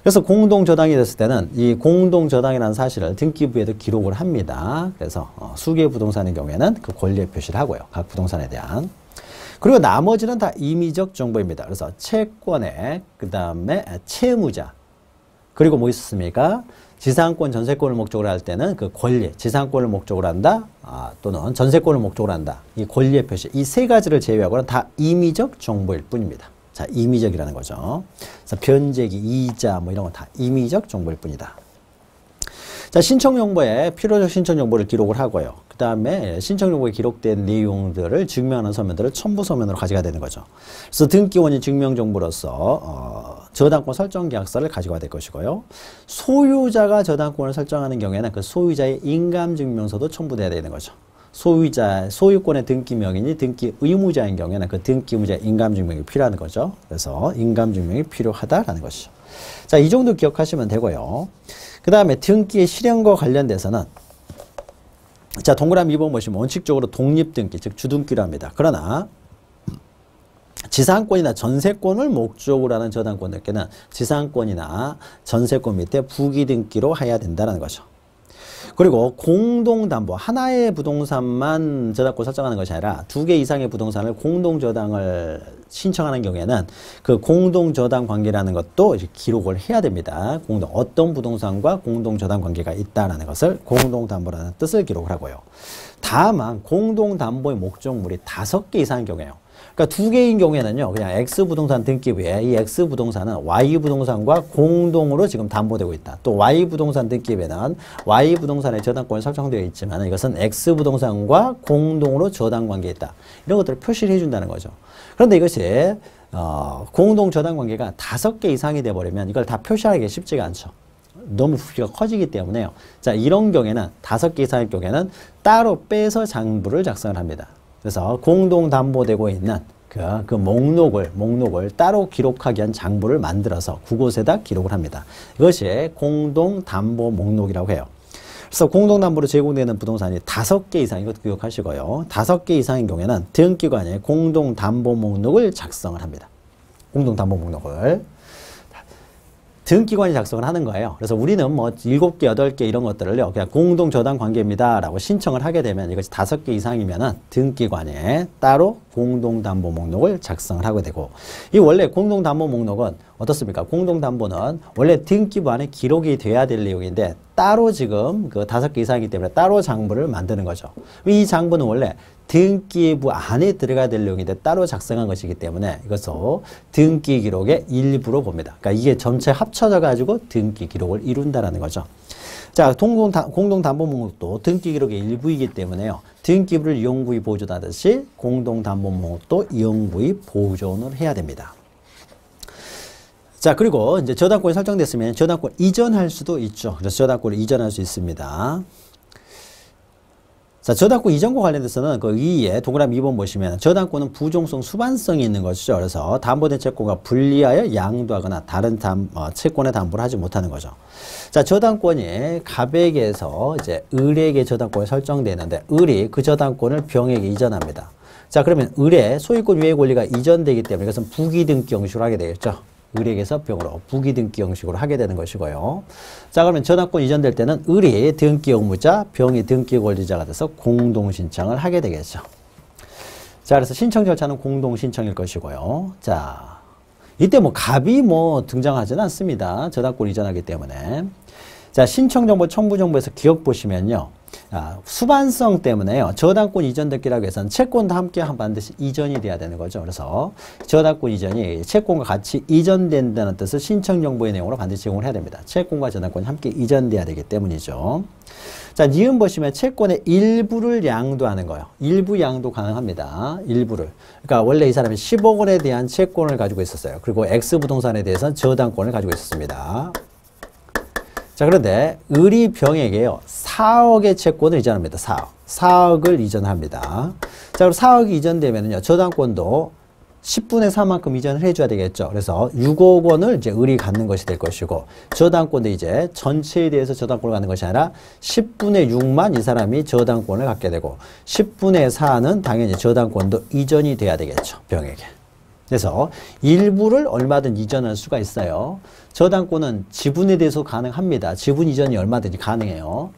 그래서 공동저당이 됐을 때는 이 공동저당이라는 사실을 등기부에도 기록을 합니다. 그래서 수개 부동산의 경우에는 그 권리의 표시를 하고요. 각 부동산에 대한. 그리고 나머지는 다 임의적 정보입니다. 그래서 채권에 그 다음에 채무자 그리고 뭐 있었습니까? 지상권, 전세권을 목적으로 할 때는 그 권리, 지상권을 목적으로 한다 또는 전세권을 목적으로 한다. 이 권리의 표시, 이 세 가지를 제외하고는 다 임의적 정보일 뿐입니다. 자, 임의적이라는 거죠. 그래서 변제기, 이자 뭐 이런 건 다 임의적 정보일 뿐이다. 자, 신청 정보에 필요적 신청 정보를 기록을 하고요. 그 다음에 신청 정보에 기록된 내용들을 증명하는 서면들을 첨부 서면으로 가져가야 되는 거죠. 그래서 등기원이 증명 정보로서 저당권 설정 계약서를 가져가야 될 것이고요. 소유자가 저당권을 설정하는 경우에는 그 소유자의 인감증명서도 첨부돼야 되는 거죠. 소유권의 등기 명인이 등기 의무자인 경우에는 그 등기 의무자의 인감증명이 필요한 거죠. 그래서 인감증명이 필요하다라는 것이죠. 자, 이 정도 기억하시면 되고요. 그 다음에 등기의 실현과 관련돼서는 자, 동그라미 2번 보시면 원칙적으로 독립등기, 즉 주등기로 합니다. 그러나 지상권이나 전세권을 목적으로 하는 저당권 등기는 지상권이나 전세권 밑에 부기등기로 해야 된다는 거죠. 그리고 공동담보, 하나의 부동산만 저당권 설정하는 것이 아니라 두 개 이상의 부동산을 공동저당을 신청하는 경우에는 그 공동저당 관계라는 것도 기록을 해야 됩니다. 어떤 부동산과 공동저당 관계가 있다는 것을 공동담보라는 뜻을 기록을 하고요. 다만 공동담보의 목적물이 5개 이상인 경우에요. 그러니까 두 개인 경우에는요, 그냥 X부동산 등기부에 이 X부동산은 Y부동산과 공동으로 지금 담보되고 있다. 또 Y부동산 등기부에는 Y부동산의 저당권이 설정되어 있지만 이것은 X부동산과 공동으로 저당 관계에 있다. 이런 것들을 표시를 해준다는 거죠. 그런데 이것이 공동 저당 관계가 5개 이상이 돼버리면 이걸 다 표시하기 쉽지가 않죠. 너무 부피가 커지기 때문에요. 자, 이런 경우에는 5개 이상의 경우에는 따로 빼서 장부를 작성을 합니다. 그래서 공동 담보되고 있는 그 목록을 따로 기록하기 위한 장부를 만들어서 그곳에다 기록을 합니다. 이것이 공동 담보 목록이라고 해요. 그래서 공동 담보로 제공되는 부동산이 5개 이상, 이것도 기억하시고요. 5개 이상인 경우에는 등기관이 공동 담보 목록을 작성을 합니다. 공동 담보 목록을 등기관이 작성을 하는 거예요. 그래서 우리는 뭐 7개, 8개 이런 것들을요, 그냥 공동 저당 관계입니다 라고 신청을 하게 되면 이것이 5개 이상이면은 등기관이 따로 공동 담보 목록을 작성을 하게 되고, 이 원래 공동 담보 목록은 어떻습니까? 공동 담보는 원래 등기부 안에 기록이 돼야 될 내용인데 따로 지금 그 5개 이상이기 때문에 따로 장부를 만드는 거죠. 이 장부는 원래 등기부 안에 들어가야 될 내용인데 따로 작성한 것이기 때문에 이것을 등기 기록의 일부로 봅니다. 그러니까 이게 전체 합쳐져 가지고 등기 기록을 이룬다라는 거죠. 자, 공동담보 목록도 등기 기록의 일부이기 때문에요. 등기부를 이용부의 보존하듯이 공동담보 목록도 이용부의 보존을 해야 됩니다. 자, 그리고 이제 저당권이 설정됐으면 저당권 이전할 수도 있죠. 그래서 저당권을 이전할 수 있습니다. 자, 저당권 이전과 관련돼서는 그 위에 동그라미 2번 보시면 저당권은 부종성, 수반성이 있는 것이죠. 그래서 담보된 채권과 분리하여 양도하거나 다른 채권에 담보를 하지 못하는 거죠. 자, 저당권이 갑에게서 이제 을에게 저당권이 설정되는데 을이 그 저당권을 병에게 이전합니다. 자, 그러면 을의 소유권 유예 권리가 이전되기 때문에 이것은 부기등기 형식으로 하게 되겠죠. 을에게서 병으로 부기등기 형식으로 하게 되는 것이고요. 자, 그러면 저당권 이전될 때는 을이 등기 의무자, 병이 등기 권리자가 돼서 공동신청을 하게 되겠죠. 자, 그래서 신청 절차는 공동신청일 것이고요. 자, 이때 뭐 갑이 등장하지는 않습니다. 저당권 이전하기 때문에. 자, 신청정보, 첨부정보에서 기억 보시면요. 수반성 때문에요. 저당권 이전 등기라고 해서는 채권도 함께 반드시 이전이 돼야 되는 거죠. 그래서 저당권 이전이 채권과 같이 이전된다는 뜻을 신청정보의 내용으로 반드시 제공을 해야 됩니다. 채권과 저당권이 함께 이전돼야 되기 때문이죠. 자, 니은 보시면 채권의 일부를 양도하는 거예요. 일부 양도 가능합니다. 일부를. 그러니까 원래 이 사람이 10억 원에 대한 채권을 가지고 있었어요. 그리고 X 부동산에 대해서는 저당권을 가지고 있었습니다. 자, 그런데 을이병에게요 4억의 채권을 이전합니다. 4억을 이전합니다. 자, 그럼 4억이 이전되면요 저당권도 10분의 4만큼 이전을 해줘야 되겠죠. 그래서 6억 원을 이제 을이 갖는 것이 될 것이고, 저당권도 이제 전체에 대해서 저당권을 갖는 것이 아니라 10분의 6만 이 사람이 저당권을 갖게 되고, 10분의 4는 당연히 저당권도 이전이 돼야 되겠죠. 병에게. 그래서 일부를 얼마든 이전할 수가 있어요. 저당권은 지분에 대해서 가능합니다. 지분 이전이 얼마든지 가능해요.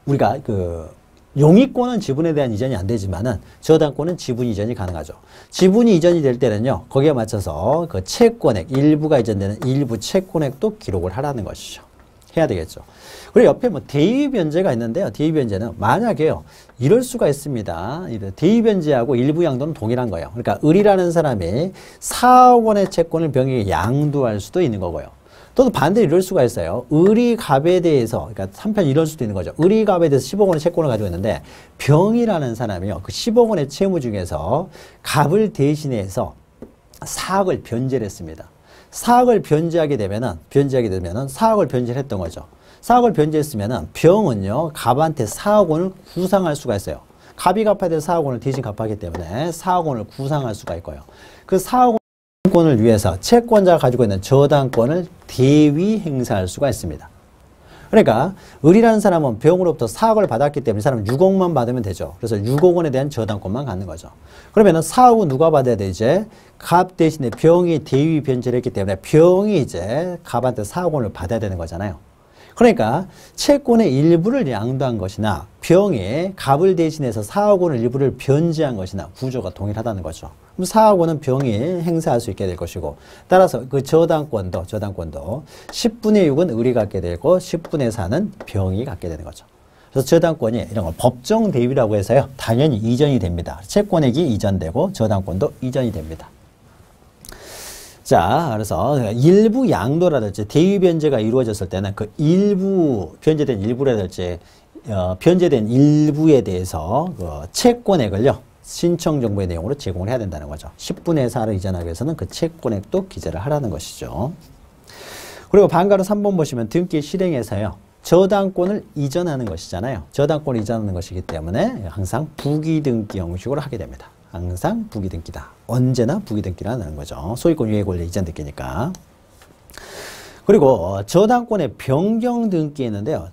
우리가 용의권은 지분에 대한 이전이 안 되지만은 저당권은 지분 이전이 가능하죠. 지분이 이전이 될 때는요, 거기에 맞춰서 그 채권액, 일부가 이전되는 일부 채권액도 기록을 하라는 것이죠. 해야 되겠죠. 그리고 옆에 뭐 대위변제가 있는데요. 대위변제는 만약에요, 이럴 수가 있습니다. 대위변제하고 일부 양도는 동일한 거예요. 그러니까 을이라는 사람이 4억 원의 채권을 병에게 양도할 수도 있는 거고요. 또 반대로 이럴 수가 있어요. 을이 갑에 대해서, 그러니까 한편 이럴 수도 있는 거죠. 을이 갑에 대해서 10억 원의 채권을 가지고 있는데, 병이라는 사람이요, 그 10억 원의 채무 중에서 갑을 대신해서 4억을 변제를 했습니다. 4억을 변제하게 되면은 4억을 변제를 했던 거죠. 4억을 변제했으면은 병은요, 갑한테 4억 원을 구상할 수가 있어요. 갑이 갚아야 될 4억 원을 대신 갚았기 때문에 4억 원을 구상할 수가 있고요. 그 4억 원을 위해서 채권자가 가지고 있는 저당권을 대위 행사할 수가 있습니다. 그러니까 을이라는 사람은 병으로부터 4억을 받았기 때문에 이 사람은 6억만 받으면 되죠. 그래서 6억 원에 대한 저당권만 갖는 거죠. 그러면은 4억은 누가 받아야 돼? 이제 갑 대신에 병이 대위 변제를 했기 때문에 병이 이제 갑한테 4억 원을 받아야 되는 거잖아요. 그러니까 채권의 일부를 양도한 것이나 병이 갑을 대신해서 4억 원을 일부를 변제한 것이나 구조가 동일하다는 거죠. 그럼 4억 원은 병이 행사할 수 있게 될 것이고, 따라서 그 저당권도 10분의 6은 을이 갖게 되고 10분의 4는 병이 갖게 되는 거죠. 그래서 저당권이 이런 걸 법정 대위라고 해서요, 당연히 이전이 됩니다. 채권액이 이전되고 저당권도 이전이 됩니다. 자, 그래서 일부 양도라든지 대위 변제가 이루어졌을 때는 그 일부, 변제된 일부라든지 변제된 일부에 대해서 그 채권액을요, 신청 정보의 내용으로 제공을 해야 된다는 거죠. 10분의 4를 이전하기 위해서는 그 채권액도 기재를 하라는 것이죠. 그리고 반가로 3번 보시면 등기 실행에서요, 저당권을 이전하는 것이잖아요. 저당권을 이전하는 것이기 때문에 항상 부기등기 형식으로 하게 됩니다. 항상 부기등기다. 언제나 부기등기라는 거죠. 소유권 유예 권리 이전 등기니까. 그리고 저당권의 변경 등기 있는데요.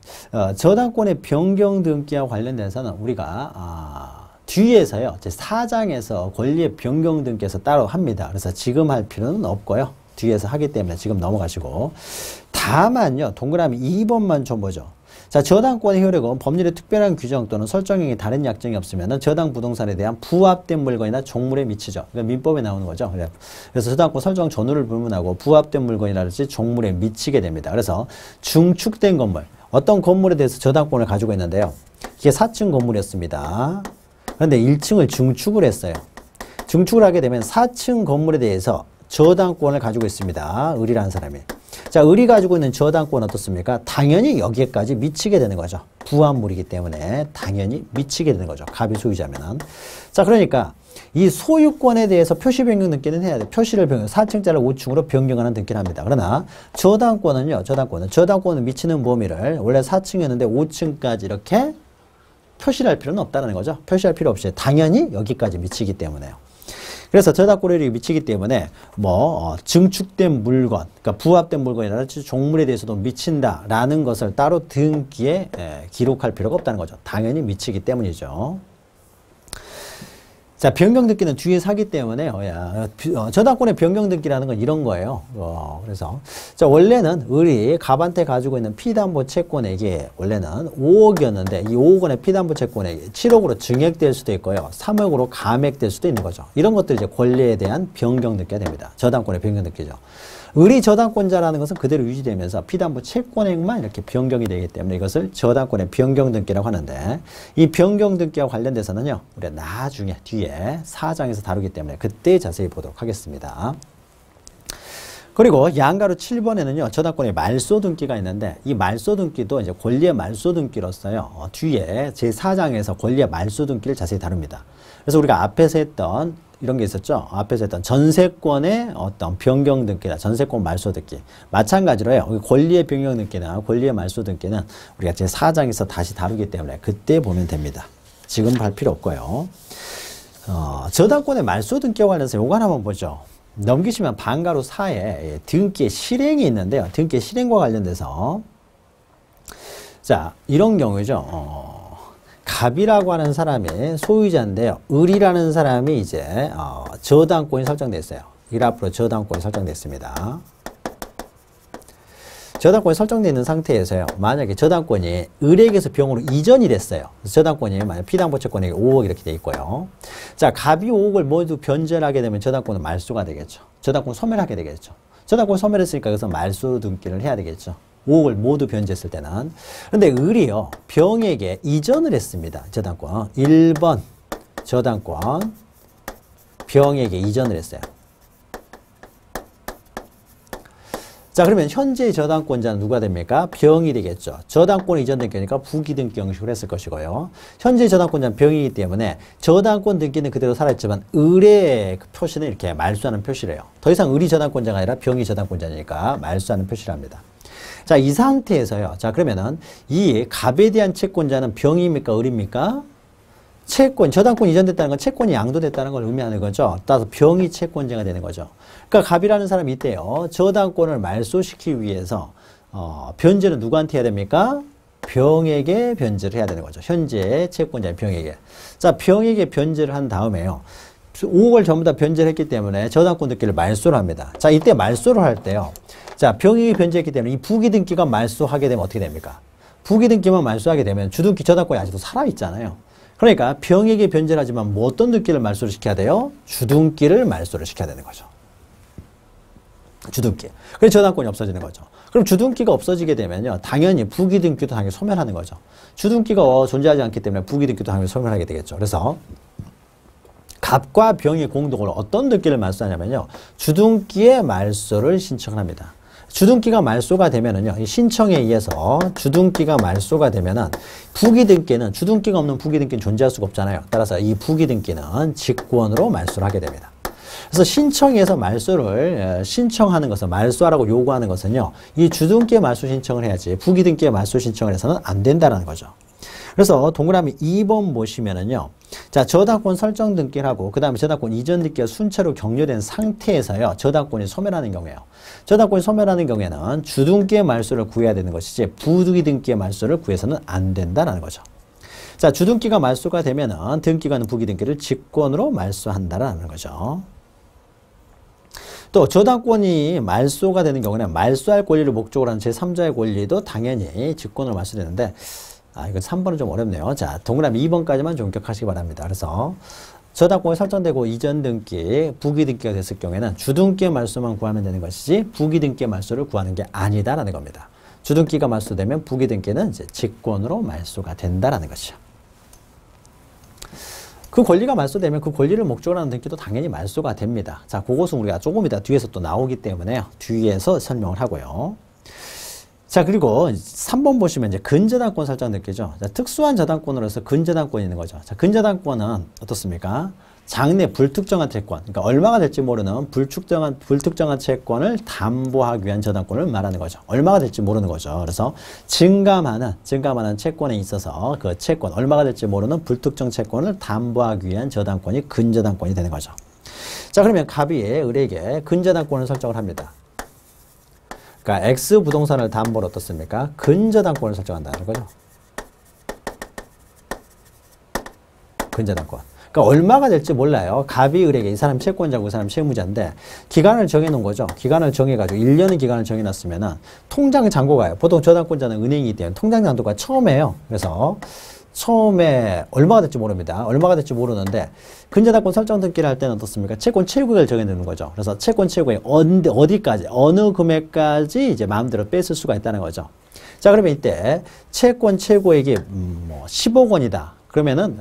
저당권의 변경 등기와 관련돼서는 우리가 뒤에서요, 제 4장에서 권리의 변경 등기에서 따로 합니다. 그래서 지금 할 필요는 없고요. 뒤에서 하기 때문에 지금 넘어가시고. 다만요, 동그라미 2번만 좀 보죠. 자, 저당권의 효력은 법률의 특별한 규정 또는 설정형의 다른 약정이 없으면 저당 부동산에 대한 부합된 물건이나 종물에 미치죠. 그러니까 민법에 나오는 거죠. 그래서 저당권 설정 전후를 불문하고 부합된 물건이라든지 종물에 미치게 됩니다. 그래서 중축된 건물, 어떤 건물에 대해서 저당권을 가지고 있는데요. 이게 4층 건물이었습니다. 그런데 1층을 중축을 했어요. 중축을 하게 되면 4층 건물에 대해서 저당권을 가지고 있습니다. 을이라는 사람이. 자, 을이 가지고 있는 저당권 어떻습니까? 당연히 여기에까지 미치게 되는 거죠. 부합물이기 때문에 당연히 미치게 되는 거죠. 갑이 소유자면은. 자, 그러니까 이 소유권에 대해서 표시 변경 등기는 해야 돼. 표시를 변경, 4층짜리 5층으로 변경하는 등기를 합니다. 그러나 저당권은 미치는 범위를 원래 4층이었는데 5층까지 이렇게 표시를 할 필요는 없다는 거죠. 표시할 필요 없이 당연히 여기까지 미치기 때문에요. 그래서 저당권이 미치기 때문에 증축된 물건, 그러니까 부합된 물건이라든지 종물에 대해서도 미친다라는 것을 따로 등기에 기록할 필요가 없다는 거죠. 당연히 미치기 때문이죠. 자, 변경등기는 뒤에서 하기 때문에 저당권의 변경등기라는 건 이런 거예요. 그래서 자, 원래는 을이 갑한테 가지고 있는 피담보 채권액이 원래는 5억이었는데 이 5억 원의 피담보 채권액이 7억으로 증액될 수도 있고요. 3억으로 감액될 수도 있는 거죠. 이런 것들 이제 권리에 대한 변경등기가 됩니다. 저당권의 변경등기죠. 을이 저당권자라는 것은 그대로 유지되면서 피담보 채권액만 이렇게 변경이 되기 때문에 이것을 저당권의 변경등기라고 하는데, 이 변경등기와 관련돼서는요, 우리가 나중에 뒤에 4장에서 다루기 때문에 그때 자세히 보도록 하겠습니다. 그리고 양가로 7번에는요, 저당권의 말소 등기가 있는데, 이 말소 등기도 이제 권리의 말소 등기로서요, 뒤에 제4장에서 권리의 말소 등기를 자세히 다룹니다. 그래서 우리가 앞에서 했던 이런 게 있었죠. 앞에서 했던 전세권의 어떤 변경 등기나 전세권 말소 등기. 마찬가지로요, 권리의 변경 등기나 권리의 말소 등기는 우리가 제4장에서 다시 다루기 때문에 그때 보면 됩니다. 지금 할 필요 없고요. 저당권의 말소 등기와 관련해서 요거 한번 보죠. 넘기시면 방가로 4에 등기의 실행이 있는데요. 등기의 실행과 관련돼서 자, 이런 경우죠. 갑이라고 하는 사람이 소유자인데요. 을이라는 사람이 이제 저당권이 설정됐어요. 일 앞으로 저당권이 설정됐습니다. 저당권이 설정되어 있는 상태에서요. 만약에 저당권이 을에게서 병으로 이전이 됐어요. 저당권이 만약 피담보채권에게 5억 이렇게 돼 있고요. 자, 갑이 5억을 모두 변제하게 되면 저당권은 말소가 되겠죠. 저당권 소멸하게 되겠죠. 저당권 소멸했으니까 그래서 말소 등기를 해야 되겠죠. 5억을 모두 변제했을 때는. 그런데 을이요, 병에게 이전을 했습니다. 저당권. 1번 저당권 병에게 이전을 했어요. 자, 그러면 현재 저당권자는 누가 됩니까? 병이 되겠죠. 저당권이 이전된 거니까 부기등기 형식으로 했을 것이고요. 현재 저당권자는 병이기 때문에 저당권 등기는 그대로 살아있지만 을의 그 표시는 이렇게 말소하는 표시를 해요. 더 이상 을이 저당권자가 아니라 병이 저당권자니까 말소하는 표시를 합니다. 자, 이 상태에서요. 자, 그러면은 이 갑에 대한 채권자는 병입니까? 을입니까? 채권, 저당권 이전됐다는 건 채권이 양도됐다는 걸 의미하는 거죠. 따라서 병이 채권자가 되는 거죠. 그러니까 갑이라는 사람이 있대요. 저당권을 말소시키기 위해서 변제는 누구한테 해야 됩니까? 병에게 변제를 해야 되는 거죠. 현재 채권자인 병에게. 자, 병에게 변제를 한 다음에요. 5억을 전부 다 변제를 했기 때문에 저당권 등기를 말소를 합니다. 자, 이때 말소를 할 때요. 자, 병에게 변제했기 때문에 이 부기등기가 말소하게 되면 어떻게 됩니까? 부기등기만 말소하게 되면 주등기 저당권이 아직도 살아있잖아요. 그러니까 병에게 변제를 하지만 뭐 어떤 등기를 말소를 시켜야 돼요? 주등기를 말소를 시켜야 되는 거죠. 주등기. 그래서 저당권이 없어지는 거죠. 그럼 주등기가 없어지게 되면요. 당연히 부기등기도 당연히 소멸하는 거죠. 주등기가 존재하지 않기 때문에 부기등기도 당연히 소멸하게 되겠죠. 그래서 갑과 병의 공동으로 어떤 등기를 말소하냐면요. 주등기의 말소를 신청을 합니다. 주등기가 말소가 되면은요, 이 신청에 의해서 주등기가 말소가 되면은 부기등기는 주등기가 없는 부기등기는 존재할 수가 없잖아요. 따라서 이 부기등기는 직권으로 말소를 하게 됩니다. 그래서 신청에서 말소를 신청하는 것은 말소하라고 요구하는 것은요, 이 주등기의 말소 신청을 해야지 부기등기의 말소 신청을 해서는 안 된다는 거죠. 그래서 동그라미 2번 보시면은요. 자, 저당권 설정 등기를 하고 그 다음에 저당권 이전 등기가 순차로 격려된 상태에서요. 저당권이 소멸하는 경우에요. 저당권이 소멸하는 경우에는 주등기의 말소를 구해야 되는 것이지 부기등기의 말소를 구해서는 안 된다는 거죠. 자, 주등기가 말소가 되면은 등기관은 부기등기를 직권으로 말소한다는 거죠. 또 저당권이 말소가 되는 경우는 말소할 권리를 목적으로 하는 제3자의 권리도 당연히 직권으로 말소되는데 이거 3번은 좀 어렵네요. 자, 동그라미 2번까지만 좀 기억하시기 바랍니다. 그래서 저당권이 설정되고 이전 등기, 부기 등기가 됐을 경우에는 주등기의 말소만 구하면 되는 것이지 부기 등기의 말소를 구하는 게 아니다라는 겁니다. 주등기가 말소되면 부기 등기는 이제 직권으로 말소가 된다라는 것이죠. 그 권리가 말소되면 그 권리를 목적으로 하는 등기도 당연히 말소가 됩니다. 자, 그것은 우리가 조금 이따 뒤에서 또 나오기 때문에 뒤에서 설명을 하고요. 자, 그리고 3번 보시면 이제 근저당권 설정 등기죠. 자, 특수한 저당권으로서 근저당권이 있는 거죠. 자, 근저당권은 어떻습니까? 장래 불특정한 채권, 그러니까 얼마가 될지 모르는 불특정한 채권을 담보하기 위한 저당권을 말하는 거죠. 얼마가 될지 모르는 거죠. 그래서 증감하는 채권에 있어서 그 채권, 얼마가 될지 모르는 불특정 채권을 담보하기 위한 저당권이 근저당권이 되는 거죠. 자, 그러면 갑이 을에게 근저당권을 설정을 합니다. 그러니까 X 부동산을 담보로 어떻습니까? 근저당권을 설정한다는 거죠. 근저당권. 그러니까 얼마가 될지 몰라요. 갑이 을에게 이 사람 채권자고 이 사람 채무자인데 기간을 정해놓은 거죠. 기간을 정해가지고 1년의 기간을 정해놨으면은 통장 잔고가요. 보통 저당권자는 은행이기 때문에 통장 잔고가 처음에요. 그래서 처음에 얼마가 될지 모릅니다. 얼마가 될지 모르는데 근저당권 설정 등기를 할 때는 어떻습니까? 채권 최고액을 정해놓는 거죠. 그래서 채권 최고액 어디까지 어느 금액까지 이제 마음대로 뺏을 수가 있다는 거죠. 자, 그러면 이때 채권 최고액이 10억 원이다. 그러면은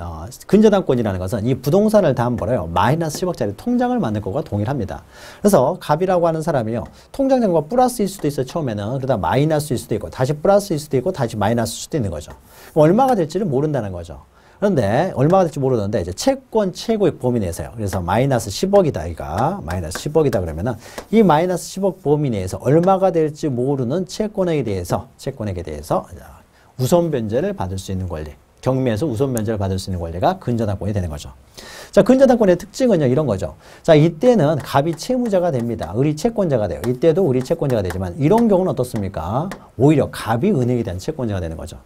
근저당권이라는 것은 이 부동산을 담보로요 마이너스 10억짜리 통장을 만들 것과 동일합니다. 그래서 갑이라고 하는 사람이요 통장 잔고가 플러스일 수도 있어요 처음에는. 그러다 마이너스일 수도 있고 다시 플러스일 수도 있고 다시 마이너스일 수도 있는 거죠. 얼마가 될지를 모른다는 거죠. 그런데 얼마가 될지 모르는데 이제 채권 최고액 범위 내에서요. 그래서 마이너스 10억이다 이가 마이너스 10억이다 그러면은 이 마이너스 10억 범위 내에서 얼마가 될지 모르는 채권액에 대해서 우선 변제를 받을 수 있는 권리. 경매에서 우선 변제를 받을 수 있는 권리가 근저당권이 되는 거죠. 자, 근저당권의 특징은요, 이런 거죠. 자, 이때는 갑이 채무자가 됩니다. 을이 채권자가 돼요. 이때도 을이 채권자가 되지만 이런 경우는 어떻습니까? 오히려 갑이 은행에 대한 채권자가 되는 거죠.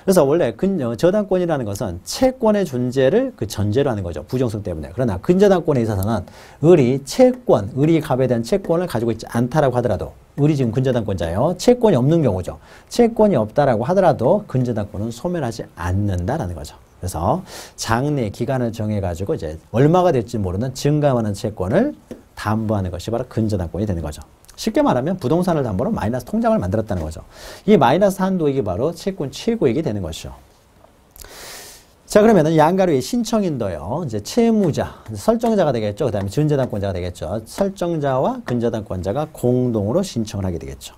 그래서 원래 저당권이라는 것은 채권의 존재를 그 전제로 하는 거죠. 부정성 때문에. 그러나 근저당권에 있어서는 을이 갑에 대한 채권을 가지고 있지 않다라고 하더라도 을이 지금 근저당권자예요. 채권이 없는 경우죠. 채권이 없다라고 하더라도 근저당권은 소멸하지 않는다라는 거죠. 그래서 장래 기간을 정해가지고 이제 얼마가 될지 모르는 증감하는 채권을 담보하는 것이 바로 근저당권이 되는 거죠. 쉽게 말하면 부동산을 담보로 마이너스 통장을 만들었다는 거죠. 이 마이너스 한도액이 바로 채권 최고액이 되는 것이죠. 자, 그러면은 양가로의 신청인도요. 이제 채무자, 설정자가 되겠죠. 그 다음에 근저당권자가 되겠죠. 설정자와 근저당권자가 공동으로 신청을 하게 되겠죠.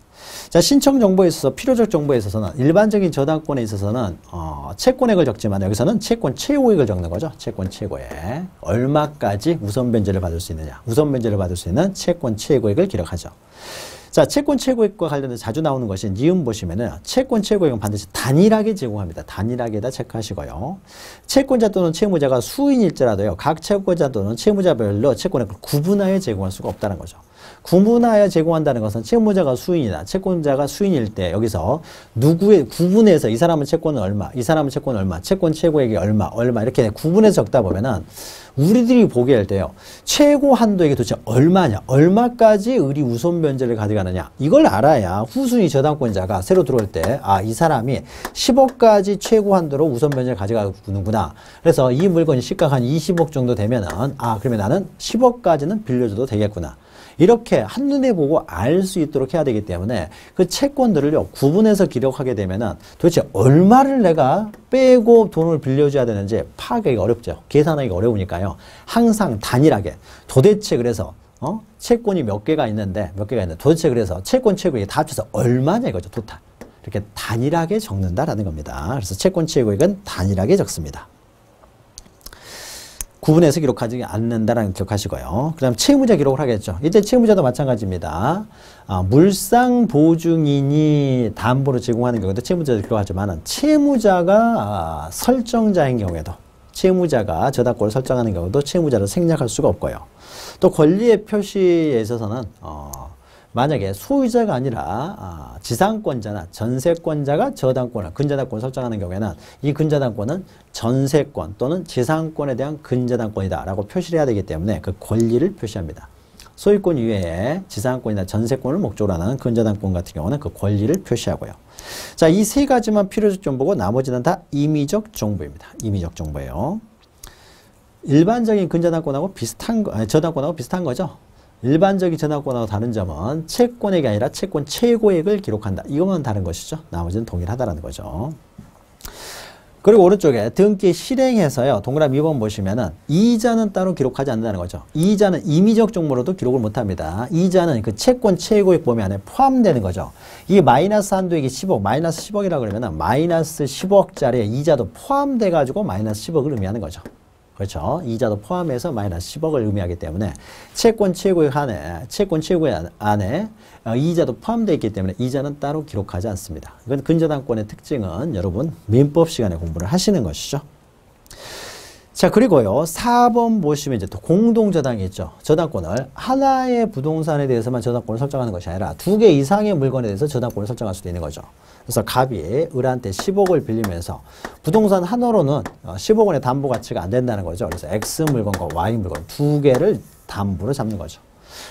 자, 신청 정보에 있어서 필요적 정보에 있어서는 일반적인 저당권에 있어서는 채권액을 적지만 여기서는 채권 최고액을 적는 거죠. 채권 최고액. 얼마까지 우선 변제를 받을 수 있느냐. 우선 변제를 받을 수 있는 채권 최고액을 기록하죠. 자, 채권 최고액과 관련해서 자주 나오는 것이 니은 보시면은 채권 최고액은 반드시 단일하게 제공합니다. 단일하게다 체크하시고요. 채권자 또는 채무자가 수인일지라도요. 각 채권자 또는 채무자별로 채권액을 구분하여 제공할 수가 없다는 거죠. 구분하여 제공한다는 것은 채무자가 수인이다. 채권자가 수인일 때 여기서 누구의 구분해서 이 사람은 채권은 얼마, 이 사람은 채권은 얼마, 채권 최고액이 얼마 이렇게 구분해서 적다 보면은 우리들이 보게 할 때요. 최고 한도액이 도대체 얼마냐, 얼마까지 을이 우선 변제를 가져가느냐 이걸 알아야 후순위 저당권자가 새로 들어올 때 이 사람이 10억까지 최고 한도로 우선 변제를 가져가는구나. 그래서 이 물건이 시가 한 20억 정도 되면은 그러면 나는 10억까지는 빌려줘도 되겠구나. 이렇게 한눈에 보고 알 수 있도록 해야 되기 때문에 그 채권들을요 구분해서 기록하게 되면은 도대체 얼마를 내가 빼고 돈을 빌려줘야 되는지 파악하기가 어렵죠. 계산하기가 어려우니까요. 항상 단일하게 도대체 그래서 채권이 몇 개가 있는데 도대체 그래서 채권 최고액이 다 합쳐서 얼마냐 이거죠. 토탈. 이렇게 단일하게 적는다라는 겁니다. 그래서 채권 최고액은 단일하게 적습니다. 구분해서 기록하지 않는다라는 기억하시고요. 그 다음 채무자 기록을 하겠죠. 이때 채무자도 마찬가지입니다. 물상 보증인이 담보로 제공하는 경우도 채무자도 기록하지만 채무자가 설정자인 경우에도 채무자가 저당권을 설정하는 경우도 채무자를 생략할 수가 없고요. 또 권리의 표시에 있어서는 만약에 소유자가 아니라 지상권자나 전세권자가 저당권을 근저당권을 설정하는 경우에는 이 근저당권은 전세권 또는 지상권에 대한 근저당권이다 라고 표시를 해야 되기 때문에 그 권리를 표시합니다. 소유권 이외에 지상권이나 전세권을 목적으로 하는 근저당권 같은 경우는 그 권리를 표시하고요. 자, 이 세 가지만 필요적 정보고 나머지는 다 임의적 정보입니다. 임의적 정보예요. 일반적인 근저당권하고 저당권하고 비슷한 거죠. 일반적인 저당권하고 다른 점은 채권액이 아니라 채권 최고액을 기록한다. 이것만 다른 것이죠. 나머지는 동일하다는 거죠. 그리고 오른쪽에 등기 실행해서요. 동그라미 2번 보시면은 이자는 따로 기록하지 않는다는 거죠. 이자는 임의적 정보로도 기록을 못합니다. 이자는 그 채권 최고액 범위 안에 포함되는 거죠. 이 마이너스 한도액이 10억, 마이너스 10억이라고 그러면은 마이너스 10억짜리 이자도 포함돼 가지고 마이너스 10억을 의미하는 거죠. 그렇죠. 이자도 포함해서 마이너스 10억을 의미하기 때문에 채권 최고액 안에 이자도 포함되어 있기 때문에 이자는 따로 기록하지 않습니다. 이건 근저당권의 특징은 여러분 민법 시간에 공부를 하시는 것이죠. 자, 그리고요 4번 보시면 이제 또 공동저당이 있죠. 저당권을 하나의 부동산에 대해서만 저당권을 설정하는 것이 아니라 2개 이상의 물건에 대해서 저당권을 설정할 수도 있는 거죠. 그래서 갑이 을한테 10억을 빌리면서 부동산 하나로는 10억 원의 담보 가치가 안 된다는 거죠. 그래서 X 물건과 Y 물건 2개를 담보로 잡는 거죠.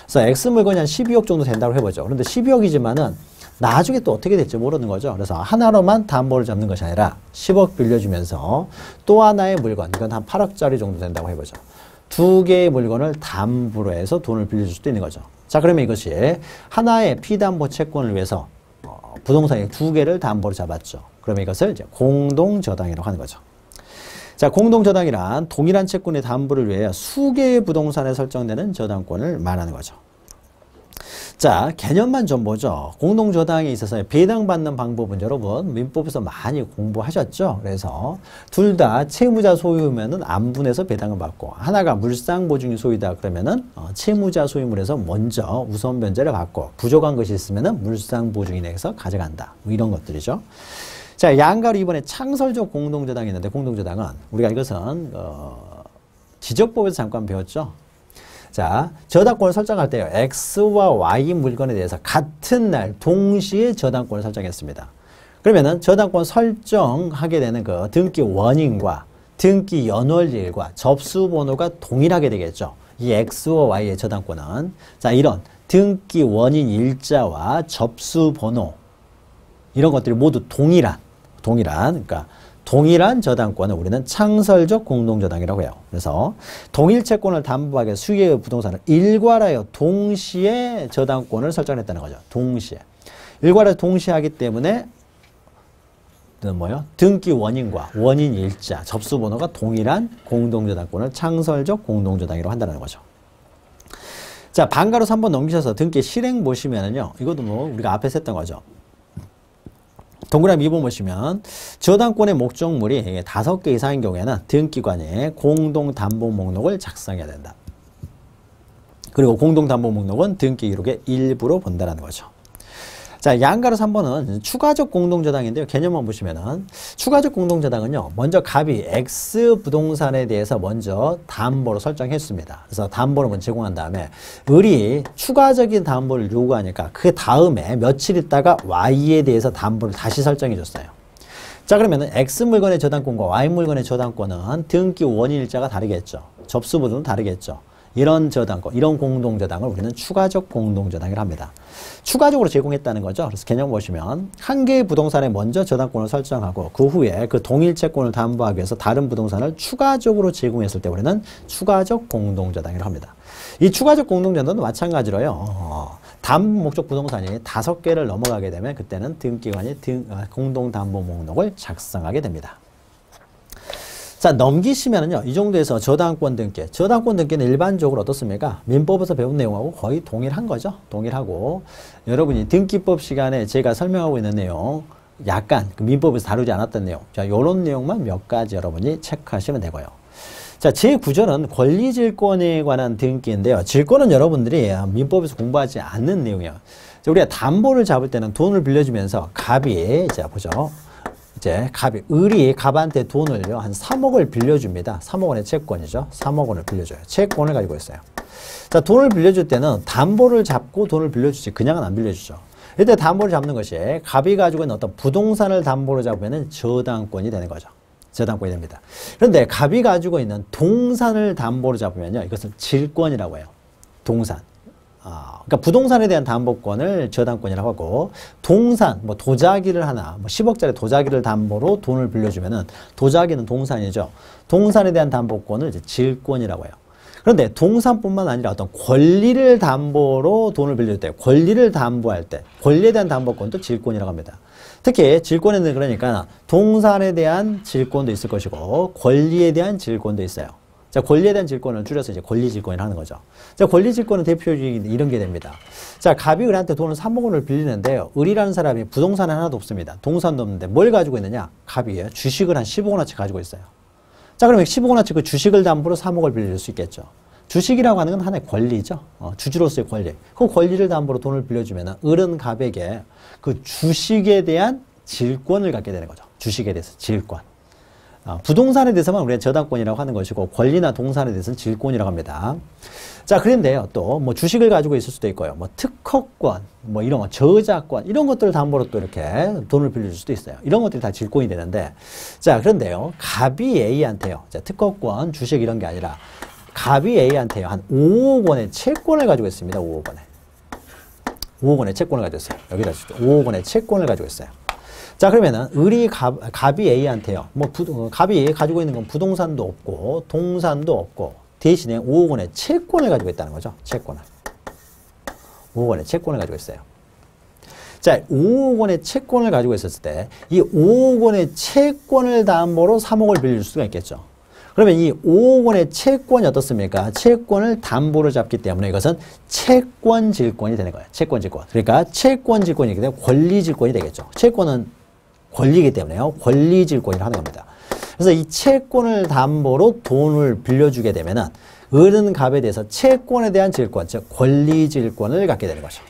그래서 X 물건이 한 12억 정도 된다고 해보죠. 그런데 12억이지만은 나중에 또 어떻게 될지 모르는 거죠. 그래서 하나로만 담보를 잡는 것이 아니라 10억 빌려주면서 또 하나의 물건, 이건 한 8억짜리 정도 된다고 해보죠. 2개의 물건을 담보로 해서 돈을 빌려줄 수도 있는 거죠. 자, 그러면 이것이 하나의 피담보 채권을 위해서 부동산이 2개를 담보로 잡았죠. 그러면 이것을 이제 공동저당이라고 하는 거죠. 자, 자, 공동저당이란 동일한 채권의 담보를 위해 수개의 부동산에 설정되는 저당권을 말하는 거죠. 자, 개념만 좀 보죠. 공동저당에 있어서 배당받는 방법은 여러분 민법에서 많이 공부하셨죠. 그래서 둘 다 채무자 소유면은 안분해서 배당을 받고, 하나가 물상보증이 소유다 그러면은 채무자 소유물에서 먼저 우선 변제를 받고, 부족한 것이 있으면은 물상보증이 내서 가져간다. 뭐 이런 것들이죠. 자, 양가로 이번에 창설적 공동저당이 있는데, 공동저당은 우리가 이것은 지적법에서 잠깐 배웠죠. 자, 저당권을 설정할 때요, X와 Y 물건에 대해서 같은 날 동시에 저당권을 설정했습니다. 그러면은 저당권 설정하게 되는 그 등기 원인과 등기 연월일과 접수 번호가 동일하게 되겠죠. 이 X와 Y의 저당권은, 자, 이런 등기 원인 일자와 접수 번호, 이런 것들이 모두 동일한 그러니까 동일한 저당권을 우리는 창설적 공동저당이라고 해요. 그래서 동일 채권을 담보하게 수개의 부동산을 일괄하여 동시에 저당권을 설정했다는 거죠. 동시에. 일괄하여 동시에 하기 때문에 뭐요? 등기 원인과 원인 일자, 접수 번호가 동일한 공동저당권을 창설적 공동저당이라고 한다는 거죠. 자, 반가로 3번 넘기셔서 등기 실행 보시면은요, 이것도 뭐 우리가 앞에서 했던 거죠. 동그라미 2번 보시면 저당권의 목적물이 5개 이상인 경우에는 등기관이 공동담보 목록을 작성해야 된다. 그리고 공동담보 목록은 등기 기록의 일부로 본다는 거죠. 자, 양가로 3번은 추가적 공동저당인데요. 개념만 보시면은 추가적 공동저당은요, 먼저 갑이 X 부동산에 대해서 먼저 담보로 설정했습니다. 그래서 담보를 먼저 제공한 다음에 을이 추가적인 담보를 요구하니까 그 다음에 며칠 있다가 Y에 대해서 담보를 다시 설정해 줬어요. 자, 그러면은 X 물건의 저당권과 Y 물건의 저당권은 등기 원인일자가 다르겠죠. 접수번호는 다르겠죠. 이런 저당권, 이런 공동저당을 우리는 추가적 공동저당이라고 합니다. 추가적으로 제공했다는 거죠. 그래서 개념 보시면 한 개의 부동산에 먼저 저당권을 설정하고 그 후에 그 동일 채권을 담보하기 위해서 다른 부동산을 추가적으로 제공했을 때 우리는 추가적 공동저당이라고 합니다. 이 추가적 공동저당도 마찬가지로요. 담보 목적 부동산이 5개를 넘어가게 되면 그때는 등기관이 공동담보 목록을 작성하게 됩니다. 자, 넘기시면은요, 이 정도에서 저당권 등기. 저당권 등기는 일반적으로 어떻습니까? 민법에서 배운 내용하고 거의 동일한 거죠. 동일하고, 여러분이 등기법 시간에 제가 설명하고 있는 내용, 약간 민법에서 다루지 않았던 내용. 자, 요런 내용만 몇 가지 여러분이 체크하시면 되고요. 자, 제9조는 권리질권에 관한 등기인데요. 질권은 여러분들이 민법에서 공부하지 않는 내용이에요. 자, 우리가 담보를 잡을 때는 돈을 빌려주면서 갑이, 자, 보죠. 이제 을이 갑한테 돈을요, 한 3억을 빌려줍니다. 3억 원의 채권이죠. 3억 원을 빌려줘요. 채권을 가지고 있어요. 자, 돈을 빌려줄 때는 담보를 잡고 돈을 빌려주지 그냥은 안 빌려주죠. 이때 담보를 잡는 것이 갑이 가지고 있는 어떤 부동산을 담보로 잡으면 저당권이 되는 거죠. 저당권이 됩니다. 그런데 갑이 가지고 있는 동산을 담보로 잡으면요, 이것을 질권이라고 해요. 동산. 그러니까 부동산에 대한 담보권을 저당권이라고 하고, 동산, 뭐 도자기를 하나, 뭐 10억짜리 도자기를 담보로 돈을 빌려주면은 도자기는 동산이죠. 동산에 대한 담보권을 이제 질권이라고 해요. 그런데 동산뿐만 아니라 어떤 권리를 담보로 돈을 빌릴 때, 권리를 담보할 때, 권리에 대한 담보권도 질권이라고 합니다. 특히 질권에는 그러니까 동산에 대한 질권도 있을 것이고, 권리에 대한 질권도 있어요. 자, 권리에 대한 질권을 줄여서 이제 권리질권이라고 하는 거죠. 자, 권리질권은 대표적인 이런 게 됩니다. 자, 갑이 을한테 돈을 3억 원을 빌리는데요. 을이라는 사람이 부동산은 하나도 없습니다. 동산도 없는데 뭘 가지고 있느냐? 갑이 주식을 한 10억 원어치 가지고 있어요. 자, 그러면 10억 원어치 그 주식을 담보로 3억을 빌릴 수 있겠죠. 주식이라고 하는 건 하나의 권리죠. 주주로서의 권리. 그 권리를 담보로 돈을 빌려주면 을은 갑에게 그 주식에 대한 질권을 갖게 되는 거죠. 주식에 대해서 질권. 부동산에 대해서만 우리가 저당권이라고 하는 것이고, 권리나 동산에 대해서는 질권이라고 합니다. 자, 그런데요, 또 뭐 주식을 가지고 있을 수도 있고요, 뭐 특허권, 뭐 이런 거, 저작권, 이런 것들을 담보로 또 이렇게 돈을 빌려줄 수도 있어요. 이런 것들이 다 질권이 되는데, 자, 그런데요, 갑이 A한테요, 자, 특허권, 주식 이런 게 아니라 갑이 A한테요, 한 5억 원의 채권을 가지고 있습니다. 5억 원에. 5억 원의 채권을 가지고 있어요. 여기다 주죠. 5억 원의 채권을 가지고 있어요. 자, 그러면은 을이 갑이 A한테요. 뭐 갑이 가지고 있는 건 부동산도 없고 동산도 없고 대신에 5억 원의 채권을 가지고 있다는 거죠. 채권을. 5억 원의 채권을 가지고 있어요. 자, 5억 원의 채권을 가지고 있었을 때 이 5억 원의 채권을 담보로 3억을 빌릴 수가 있겠죠. 그러면 이 5억 원의 채권이 어떻습니까? 채권을 담보로 잡기 때문에 이것은 채권질권이 되는 거예요. 채권질권. 그러니까 채권질권이기 때문에 권리질권이 되겠죠. 채권은 권리이기 때문에요. 권리질권이라고 하는 겁니다. 그래서 이 채권을 담보로 돈을 빌려주게 되면은 어른 값에 대해서 채권에 대한 질권, 즉 권리질권을 갖게 되는 거죠.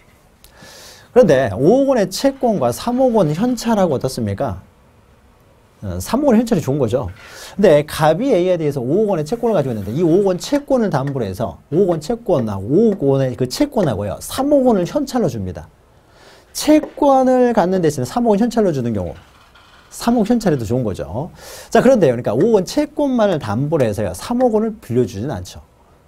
그런데 5억 원의 채권과 3억 원 현찰하고 어떻습니까? 3억 원 현찰이 좋은 거죠. 근데 갑이 A에 대해서 5억 원의 채권을 가지고 있는데 이 5억 원 채권을 담보로 해서 5억 원 채권하고 5억 원의 그 채권하고요. 3억 원을 현찰로 줍니다. 채권을 갖는 대신에 3억 원 현찰로 주는 경우 3억 현찰에도 좋은 거죠. 자, 그런데요. 그러니까 5억 원 채권만을 담보로 해서요. 3억 원을 빌려주진 않죠.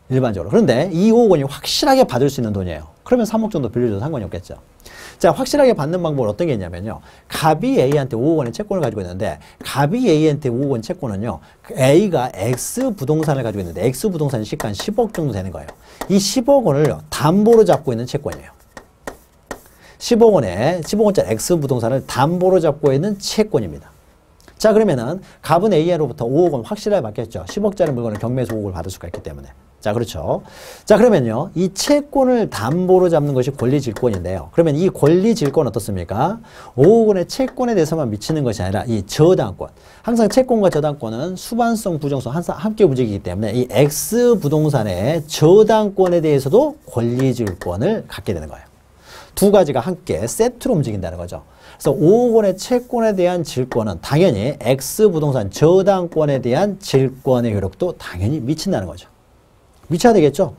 일반적으로. 그런데 이 5억 원이 확실하게 받을 수 있는 돈이에요. 그러면 3억 정도 빌려줘도 상관이 없겠죠. 자, 확실하게 받는 방법은 어떤 게 있냐면요. 갑이 A한테 5억 원의 채권을 가지고 있는데 갑이 A한테 5억 원 채권은요. A가 X 부동산을 가지고 있는데 X 부동산이 시가 한 10억 정도 되는 거예요. 이 10억 원을 담보로 잡고 있는 채권이에요. 10억 원짜리 X 부동산을 담보로 잡고 있는 채권입니다. 자, 그러면은 갑은 A로부터 5억 원 확실하게 받겠죠. 10억짜리 물건을 경매에서 5억을 받을 수가 있기 때문에. 자, 그렇죠. 자, 그러면요. 이 채권을 담보로 잡는 것이 권리질권인데요. 그러면 이 권리질권 어떻습니까? 5억 원의 채권에 대해서만 미치는 것이 아니라 이 저당권. 항상 채권과 저당권은 수반성, 부정성 함께 움직이기 때문에 이 X 부동산의 저당권에 대해서도 권리질권을 갖게 되는 거예요. 두 가지가 함께 세트로 움직인다는 거죠. 그래서 5억 원의 채권에 대한 질권은 당연히 X 부동산 저당권에 대한 질권의 효력도 당연히 미친다는 거죠. 미쳐야 되겠죠.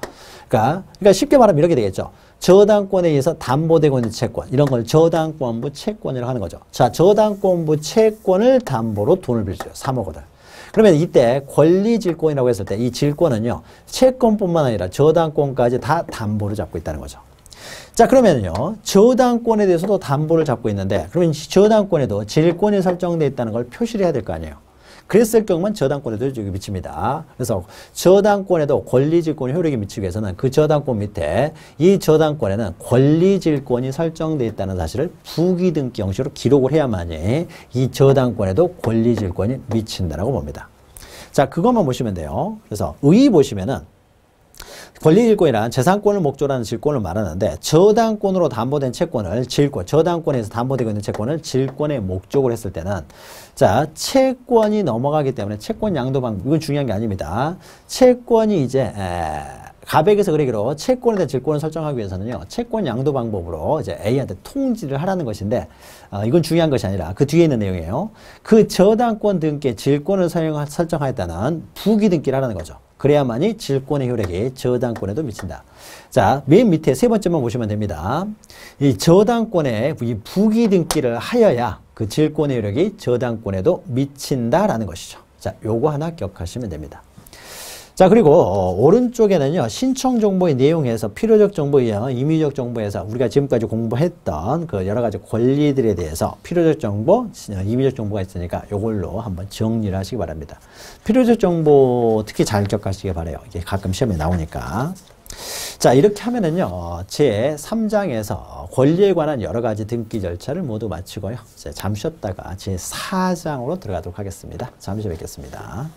그러니까 쉽게 말하면 이렇게 되겠죠. 저당권에 의해서 담보되고 있는 채권, 이런 걸 저당권부 채권이라고 하는 거죠. 자, 저당권부 채권을 담보로 돈을 빌려줘요. 3억 원을. 그러면 이때 권리질권이라고 했을 때 이 질권은요, 채권뿐만 아니라 저당권까지 다 담보를 잡고 있다는 거죠. 자, 그러면요, 저당권에 대해서도 담보를 잡고 있는데, 그러면 저당권에도 질권이 설정되어 있다는 걸 표시를 해야 될 거 아니에요. 그랬을 경우만 저당권에도 여기 미칩니다. 그래서 저당권에도 권리질권이 효력이 미치기 위해서는 그 저당권 밑에 이 저당권에는 권리질권이 설정되어 있다는 사실을 부기등기 형식으로 기록을 해야만이 이 저당권에도 권리질권이 미친다라고 봅니다. 자, 그것만 보시면 돼요. 그래서 의 보시면은 권리질권이란 재산권을 목적으로 하는 질권을 말하는데 저당권으로 담보된 채권을 질권, 저당권에서 담보되고 있는 채권을 질권의 목적으로 했을 때는 자, 채권이 넘어가기 때문에 채권 양도 방법, 이건 중요한 게 아닙니다. 채권이 이제 가백에서 그러기로 채권에 대한 질권을 설정하기 위해서는요, 채권 양도 방법으로 이제 A한테 통지를 하라는 것인데, 이건 중요한 것이 아니라 그 뒤에 있는 내용이에요. 그 저당권 등기에 질권을 설정하였다는 부기등기를 하라는 거죠. 그래야만이 질권의 효력이 저당권에도 미친다. 자, 맨 밑에 세 번째만 보시면 됩니다. 이 저당권에 이 부기등기를 하여야 그 질권의 효력이 저당권에도 미친다라는 것이죠. 자, 요거 하나 기억하시면 됩니다. 자, 그리고 오른쪽에는요, 신청 정보의 내용에서 필요적 정보이요, 임의적 정보에서 우리가 지금까지 공부했던 그 여러 가지 권리들에 대해서 필요적 정보, 임의적 정보가 있으니까 요걸로 한번 정리를 하시기 바랍니다. 필요적 정보 특히 잘 기억하시기 바라요. 이게 가끔 시험에 나오니까. 자, 이렇게 하면은요, 제 3장에서 권리에 관한 여러 가지 등기 절차를 모두 마치고요. 이제 잠시 쉬었다가 제 4장으로 들어가도록 하겠습니다. 잠시 뵙겠습니다.